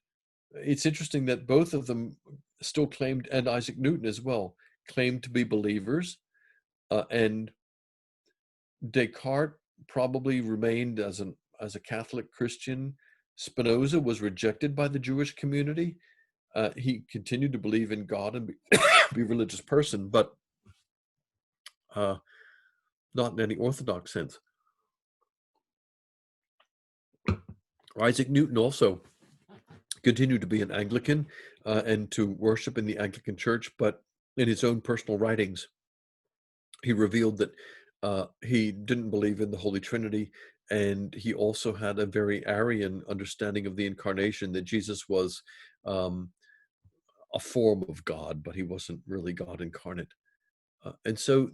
it's interesting that both of them still claimed, and Isaac Newton as well, claimed to be believers. And Descartes probably remained as a Catholic Christian, Spinoza was rejected by the Jewish community. He continued to believe in God and be a religious person, but uh, not in any orthodox sense. Isaac Newton also continued to be an Anglican and to worship in the Anglican Church, but in his own personal writings, he revealed that he didn't believe in the Holy Trinity, and he also had a very Arian understanding of the incarnation, that Jesus was um, a form of God, but he wasn't really God incarnate. And so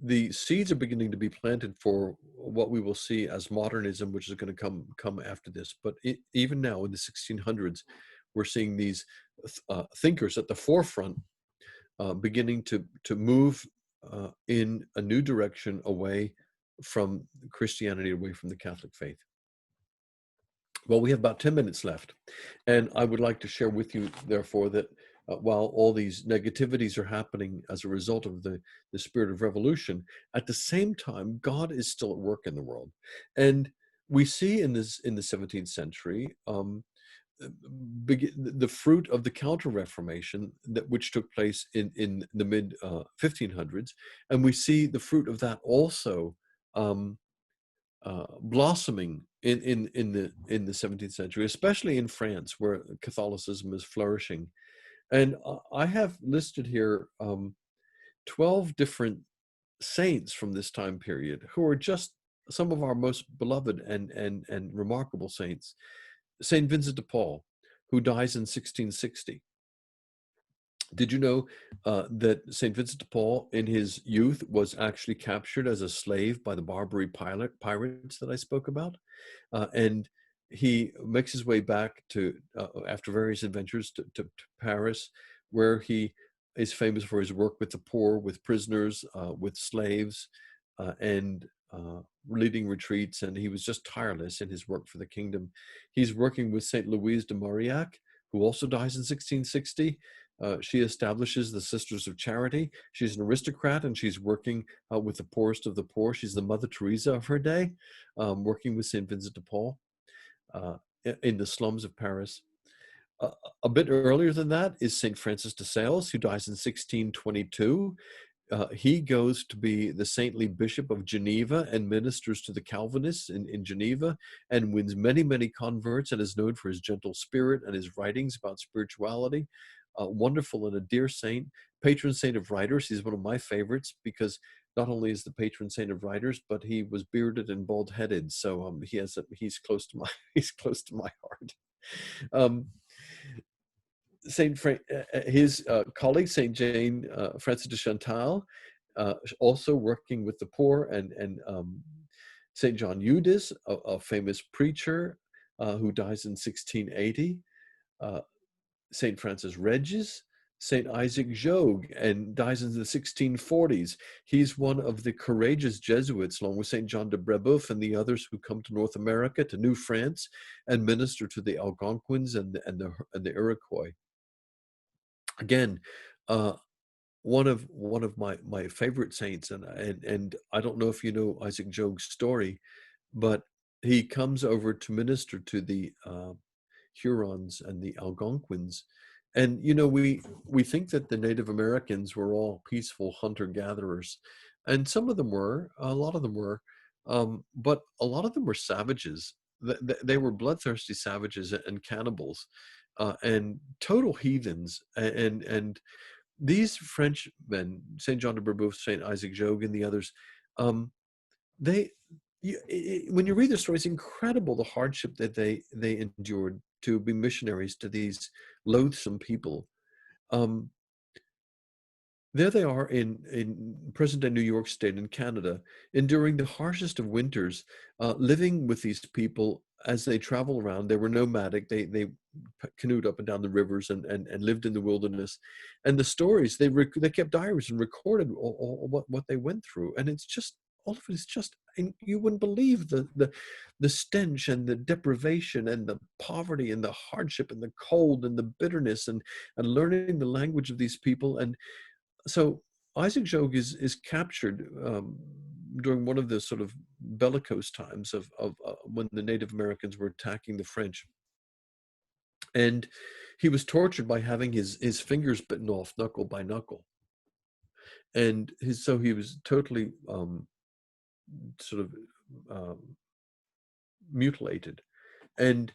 the seeds are beginning to be planted for what we will see as modernism, which is going to come after this. But even now in the 1600s, we're seeing these thinkers at the forefront beginning to move in a new direction away from Christianity, away from the Catholic faith. Well, we have about 10 minutes left, and I would like to share with you, therefore, that while all these negativities are happening as a result of the spirit of revolution, at the same time, God is still at work in the world. And we see in the 17th century the fruit of the Counter-Reformation, which took place in the mid 1500s, and we see the fruit of that also um, blossoming in the 17th century, especially in France, where Catholicism is flourishing. And I have listed here 12 different saints from this time period who are just some of our most beloved and remarkable saints. Saint Vincent de Paul, who dies in 1660. Did you know that St. Vincent de Paul, in his youth, was actually captured as a slave by the Barbary pirates that I spoke about? And he makes his way back to, after various adventures, to Paris, where he is famous for his work with the poor, with prisoners, with slaves, and leading retreats. And he was just tireless in his work for the kingdom. He's working with St. Louise de Marillac, who also dies in 1660. She establishes the Sisters of Charity. She's an aristocrat, and she's working with the poorest of the poor. She's the Mother Teresa of her day, working with St. Vincent de Paul uh, in the slums of Paris. A bit earlier than that is St. Francis de Sales, who dies in 1622. He goes to be the saintly Bishop of Geneva and ministers to the Calvinists in Geneva, and wins many, many converts, and is known for his gentle spirit and his writings about spirituality. Wonderful and a dear saint, patron saint of writers. He's one of my favorites because not only is the patron saint of writers, but he was bearded and bald-headed. So he's close to my he's close to my heart. Um, his colleague, Saint Jane Francis de Chantal, also working with the poor, and Saint John Eudes, a famous preacher who dies in 1680. Saint Francis Regis, Saint Isaac Jogues, and dies in the 1640s. He's one of the courageous Jesuits, along with Saint John de Brebeuf and the others, who come to North America, to New France, and minister to the Algonquins and the Iroquois. Again, one of my favorite saints, and I don't know if you know Isaac Jogues' story, but he comes over to minister to the Hurons and the Algonquins. And you know, we think that the Native Americans were all peaceful hunter-gatherers, and some of them were, a lot of them were, but a lot of them were savages. They were bloodthirsty savages and cannibals, and total heathens. And these Frenchmen, Saint John de Brebeuf, Saint Isaac Jogues, and the others, um, they when you read their stories, it's incredible the hardship that they endured to be missionaries to these loathsome people. Um, there they are in present-day New York State in Canada, enduring the harshest of winters, living with these people as they travel around. They were nomadic. They canoed up and down the rivers and lived in the wilderness. And the stories, they kept diaries and recorded all what they went through. And it's just, all of it is just, and you wouldn't believe the stench and the deprivation and the poverty and the hardship and the cold and the bitterness, and learning the language of these people. And so Isaac Jogues is captured during one of the sort of bellicose times of when the Native Americans were attacking the French. And he was tortured by having his fingers bitten off knuckle by knuckle. And so he was totally sort of mutilated. And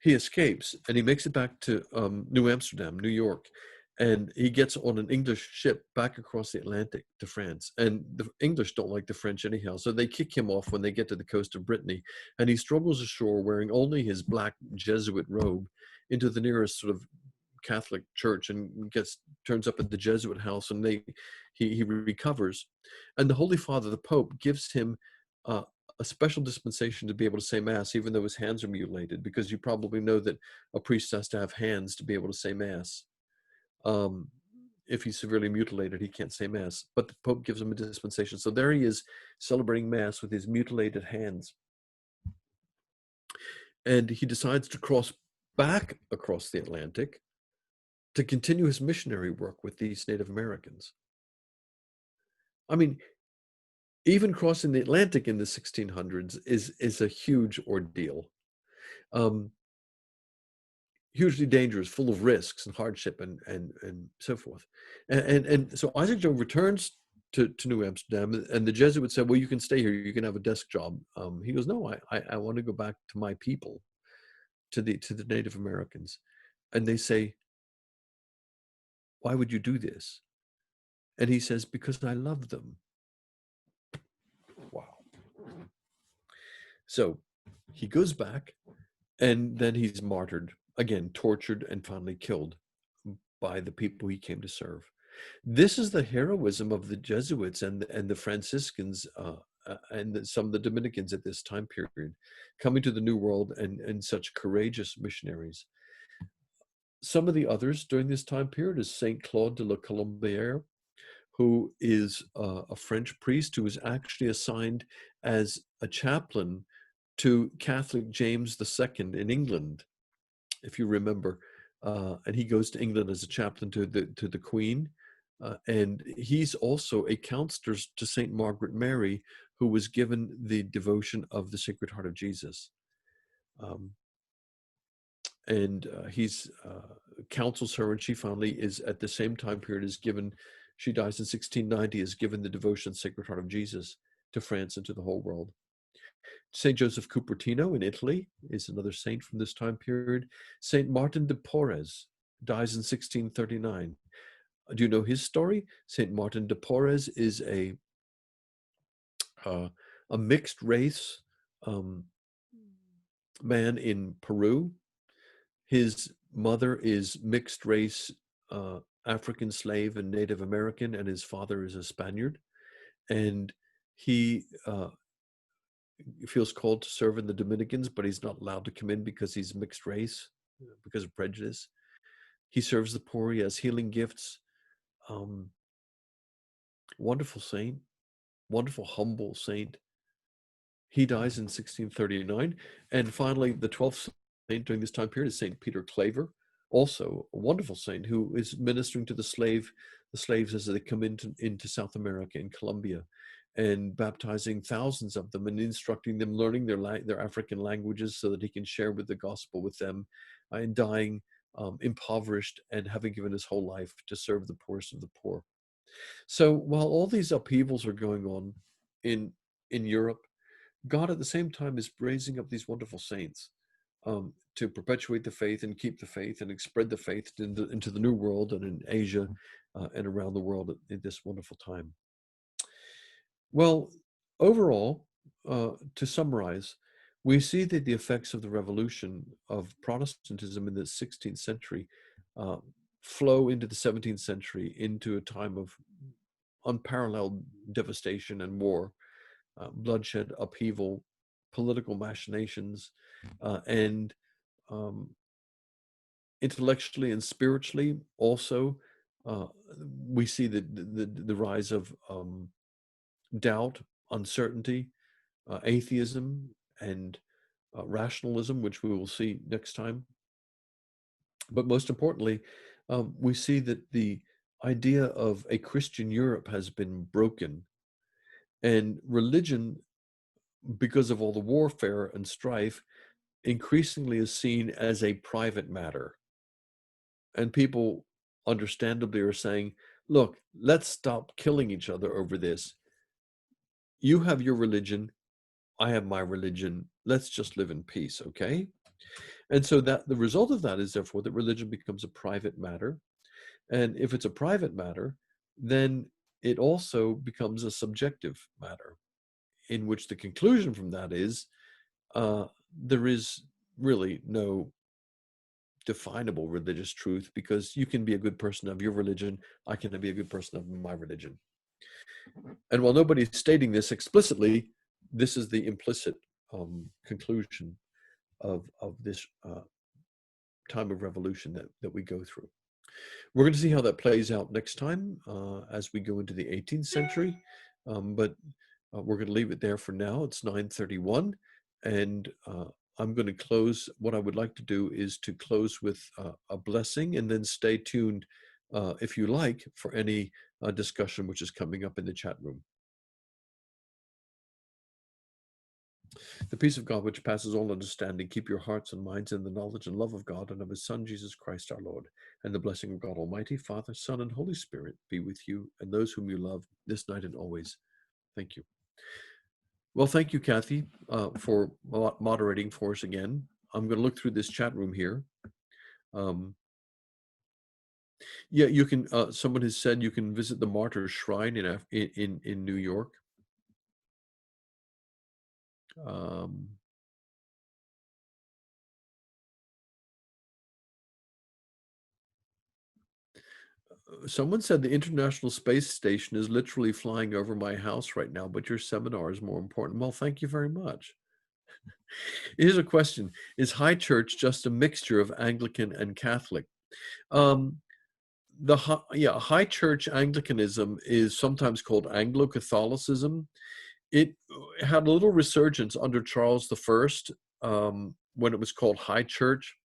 he escapes and he makes it back to New Amsterdam, New York. And he gets on an English ship back across the Atlantic to France. And the English don't like the French anyhow. So they kick him off when they get to the coast of Brittany. And he struggles ashore wearing only his black Jesuit robe into the nearest sort of Catholic church and turns up at the Jesuit house, and he recovers. And the Holy Father, the Pope, gives him uh, a special dispensation to be able to say Mass, even though his hands are mutilated, because you probably know that a priest has to have hands to be able to say Mass. If he's severely mutilated, he can't say Mass. But the Pope gives him a dispensation. So there he is celebrating Mass with his mutilated hands. And he decides to cross back across the Atlantic to continue his missionary work with these Native Americans. I mean, even crossing the Atlantic in the 1600s is a huge ordeal. Hugely dangerous, full of risks and hardship and so forth. And so Isaac Jones returns to New Amsterdam, and the Jesuits said, well, you can stay here, you can have a desk job. He goes, no, I want to go back to my people, to the Native Americans. And they say, why would you do this? And he says, because I love them. Wow. So he goes back, and then he's martyred, again, tortured and finally killed by the people he came to serve. This is the heroism of the Jesuits and the Franciscans and some of the Dominicans at this time period, coming to the New World and such courageous missionaries. Some of the others during this time period is Saint Claude de la Colombière, who is a French priest who was actually assigned as a chaplain to Catholic James II in England, if you remember. And he goes to England as a chaplain to the Queen. And he's also a counselor to St. Margaret Mary, who was given the devotion of the Sacred Heart of Jesus. And he's counsels her, and she finally is at the same time period is given, she dies in 1690, is given the devotion Sacred Heart of Jesus to France and to the whole world. St. Joseph Cupertino in Italy is another saint from this time period. St. Martin de Porres dies in 1639. Do you know his story? St. Martin de Porres is a mixed race man in Peru. His mother is mixed race African slave and Native American, and his father is a Spaniard. And he feels called to serve in the Dominicans, but he's not allowed to come in because he's mixed race, because of prejudice. He serves the poor. He has healing gifts. Wonderful saint, wonderful, humble saint. He dies in 1639. And finally, the 12th saint during this time period is Saint Peter Claver, also a wonderful saint who is ministering to the slaves as they come into South America and Colombia, and baptizing thousands of them and instructing them, learning their African languages so that he can share with the gospel with them, and dying impoverished and having given his whole life to serve the poorest of the poor. So while all these upheavals are going on in Europe, God at the same time is raising up these wonderful saints to perpetuate the faith and keep the faith and spread the faith into the New World and in Asia and around the world at this wonderful time. Well, overall, to summarize, we see that the effects of the revolution of Protestantism in the 16th century flow into the 17th century, into a time of unparalleled devastation and war, bloodshed, upheaval, political machinations, and intellectually and spiritually also we see the rise of doubt, uncertainty, atheism, and rationalism, which we will see next time. But most importantly, we see that the idea of a Christian Europe has been broken, and religion, because of all the warfare and strife, increasingly is seen as a private matter. And people understandably are saying, look, let's stop killing each other over this. You have your religion, I have my religion. Let's just live in peace, okay? And so that the result of that is therefore that religion becomes a private matter. And if it's a private matter, then it also becomes a subjective matter, in which the conclusion from that is there is really no definable religious truth, because you can be a good person of your religion, I can be a good person of my religion. And while nobody's stating this explicitly, this is the implicit conclusion of this time of revolution that we go through. We're going to see how that plays out next time as we go into the 18th century, but we're going to leave it there for now. It's 9:31, and I'm going to close. What I would like to do is to close with a blessing, and then stay tuned, if you like, for any discussion which is coming up in the chat room. The peace of God, which passes all understanding, keep your hearts and minds in the knowledge and love of God and of his Son, Jesus Christ our Lord. And the blessing of God Almighty, Father, Son, and Holy Spirit be with you and those whom you love this night and always. Thank you. Well, thank you, Kathy, for moderating for us again. I'm going to look through this chat room here. Yeah, you can. Someone has said you can visit the Martyrs' Shrine in New York. Someone said the International Space Station is literally flying over my house right now, but your seminar is more important. Well, thank you very much. Here's a question. Is High Church just a mixture of Anglican and Catholic? High Church Anglicanism is sometimes called Anglo-Catholicism. It had a little resurgence under Charles I, when it was called High Church.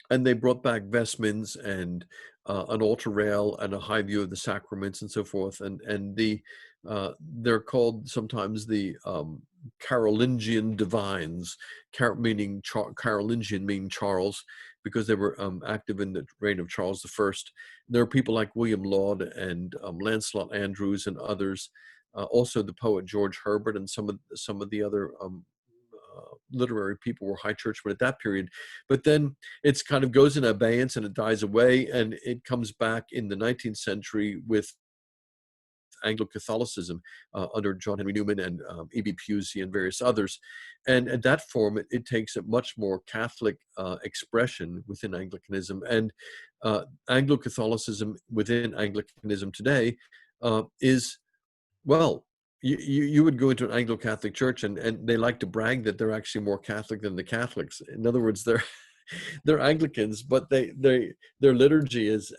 And they brought back vestments and an altar rail and a high view of the sacraments and so forth. And they're called sometimes the Carolingian divines, Carolingian meaning Charles, because they were active in the reign of Charles I. There are people like William Laud and Lancelot Andrewes and others, also the poet George Herbert, and some of the other literary people were high churchmen at that period. But then it's kind of goes in abeyance and it dies away, and it comes back in the 19th century with Anglo-Catholicism under John Henry Newman and E.B. Pusey and various others. And at that form, it takes a much more Catholic expression within Anglicanism. And Anglo-Catholicism within Anglicanism today is, well, you would go into an Anglo-Catholic church and they like to brag that they're actually more Catholic than the Catholics. In other words, they're Anglicans, but their liturgy is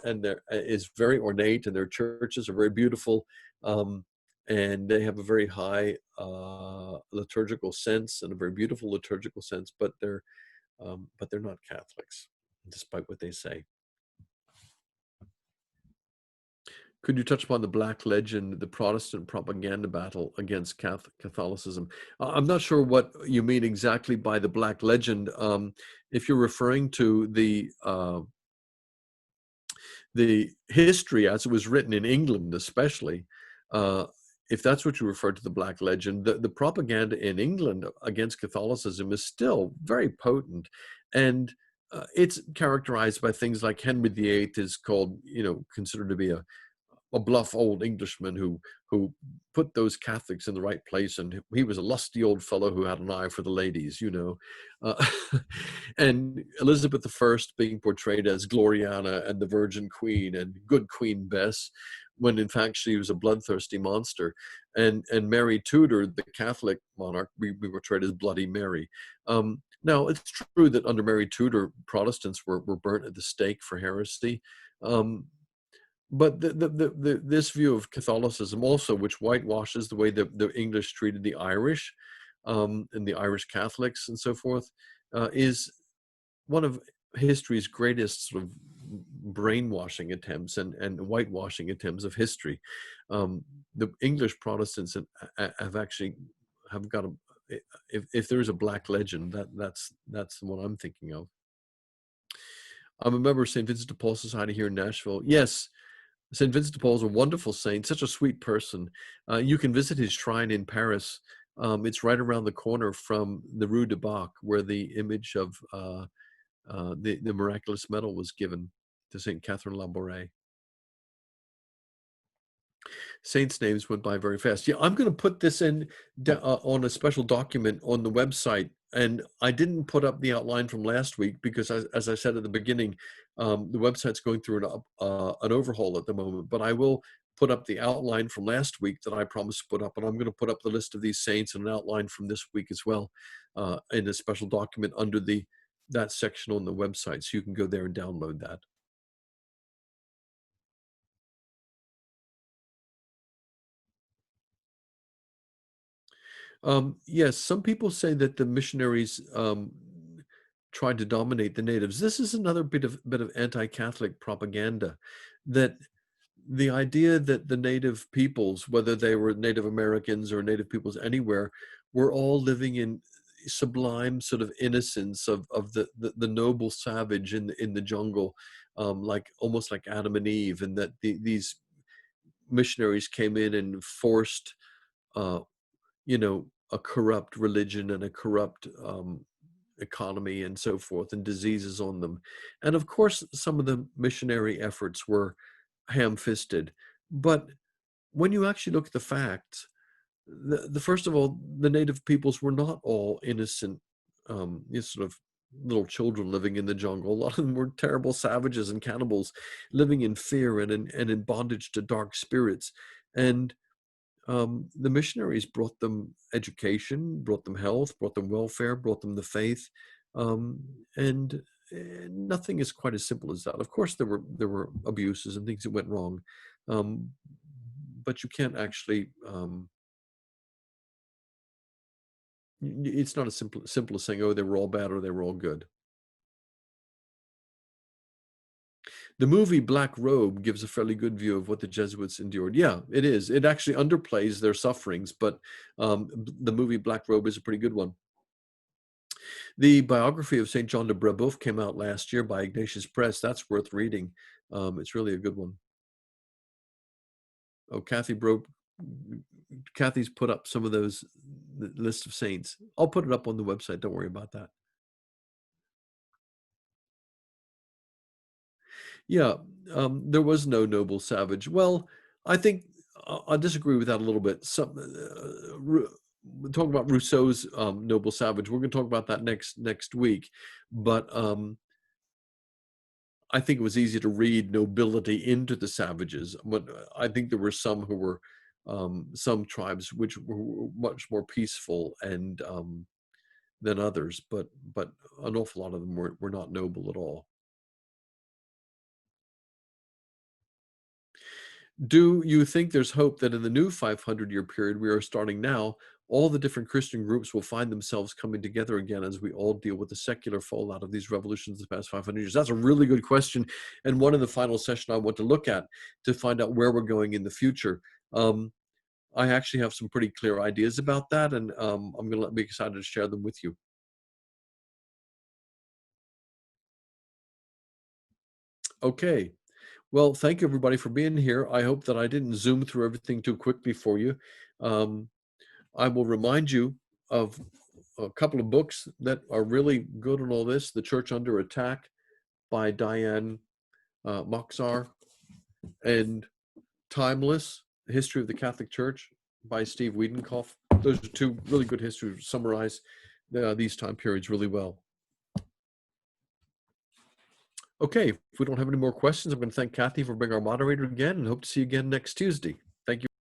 very ornate, and their churches are very beautiful, and they have a very high liturgical sense and a very beautiful liturgical sense. But they're not Catholics, despite what they say. Could you touch upon the Black Legend, the Protestant propaganda battle against Catholicism? I'm not sure what you mean exactly by the Black Legend. If you're referring to the history as it was written in England, especially, if that's what you refer to the Black Legend, the propaganda in England against Catholicism is still very potent, and it's characterized by things like Henry VIII is called, considered to be a bluff old Englishman who put those Catholics in the right place, and he was a lusty old fellow who had an eye for the ladies, and Elizabeth I being portrayed as Gloriana and the Virgin Queen and good Queen Bess, when in fact she was a bloodthirsty monster, and Mary Tudor, the Catholic monarch, we portrayed as Bloody Mary. Now, it's true that under Mary Tudor, Protestants were burnt at the stake for heresy. But this view of Catholicism also, which whitewashes the way the English treated the Irish, and the Irish Catholics and so forth, is one of history's greatest sort of brainwashing attempts and whitewashing attempts of history. The English Protestants have got if there is a Black Legend, that's the one I'm thinking of. I'm a member of St. Vincent de Paul Society here in Nashville. Yes, St. Vincent de Paul is a wonderful saint, such a sweet person. You can visit his shrine in Paris. It's right around the corner from the Rue de Bac, where the image of the miraculous medal was given to St. Catherine Labouré. Saints' names went by very fast. Yeah, I'm going to put this in on a special document on the website. And I didn't put up the outline from last week because, as I said at the beginning, the website's going through an overhaul at the moment. But I will put up the outline from last week that I promised to put up. And I'm going to put up the list of these saints and an outline from this week as well in a special document under that section on the website. So you can go there and download that. Yes, some people say that the missionaries tried to dominate the natives. This is another bit of anti-Catholic propaganda, that the idea that the native peoples, whether they were Native Americans or native peoples anywhere, were all living in sublime sort of innocence of the noble savage in the jungle, like almost like Adam and Eve, and that these missionaries came in and forced uh, a corrupt religion and a corrupt economy and so forth, and diseases on them. And of course, some of the missionary efforts were ham-fisted. But when you actually look at the facts, the first of all, the native peoples were not all innocent, sort of little children living in the jungle. A lot of them were terrible savages and cannibals, living in fear and in bondage to dark spirits. And the missionaries brought them education, brought them health, brought them welfare, brought them the faith, um, and nothing is quite as simple as that. Of course, there were abuses and things that went wrong, um, but you can't actually. It's not as simple as saying, "Oh, they were all bad or they were all good." The movie Black Robe gives a fairly good view of what the Jesuits endured. Yeah, it is. It actually underplays their sufferings, but the movie Black Robe is a pretty good one. The biography of St. John de Brebeuf came out last year by Ignatius Press. That's worth reading. It's really a good one. Oh, Kathy's put up some of those list of saints. I'll put it up on the website. Don't worry about that. Yeah, there was no noble savage. Well, I think I disagree with that a little bit. Talk about Rousseau's noble savage. We're going to talk about that next week. But I think it was easy to read nobility into the savages. But I think there were some who were some tribes which were much more peaceful and than others. But an awful lot of them were not noble at all. Do you think there's hope that in the new 500-year period we are starting now, all the different Christian groups will find themselves coming together again as we all deal with the secular fallout of these revolutions the past 500 years? That's a really good question, and one in the final session I want to look at to find out where we're going in the future. I actually have some pretty clear ideas about that, and I'm going to be excited to share them with you. Okay. Well, thank you everybody for being here. I hope that I didn't zoom through everything too quickly for you. Um, I will remind you of a couple of books that are really good on all this. The Church Under Attack by Diane Moczar, and Timeless, History of the Catholic Church by Steve Wiedenkoff. Those are two really good histories, summarize these time periods really well. Okay, if we don't have any more questions, I'm going to thank Kathy for being our moderator again and hope to see you again next Tuesday.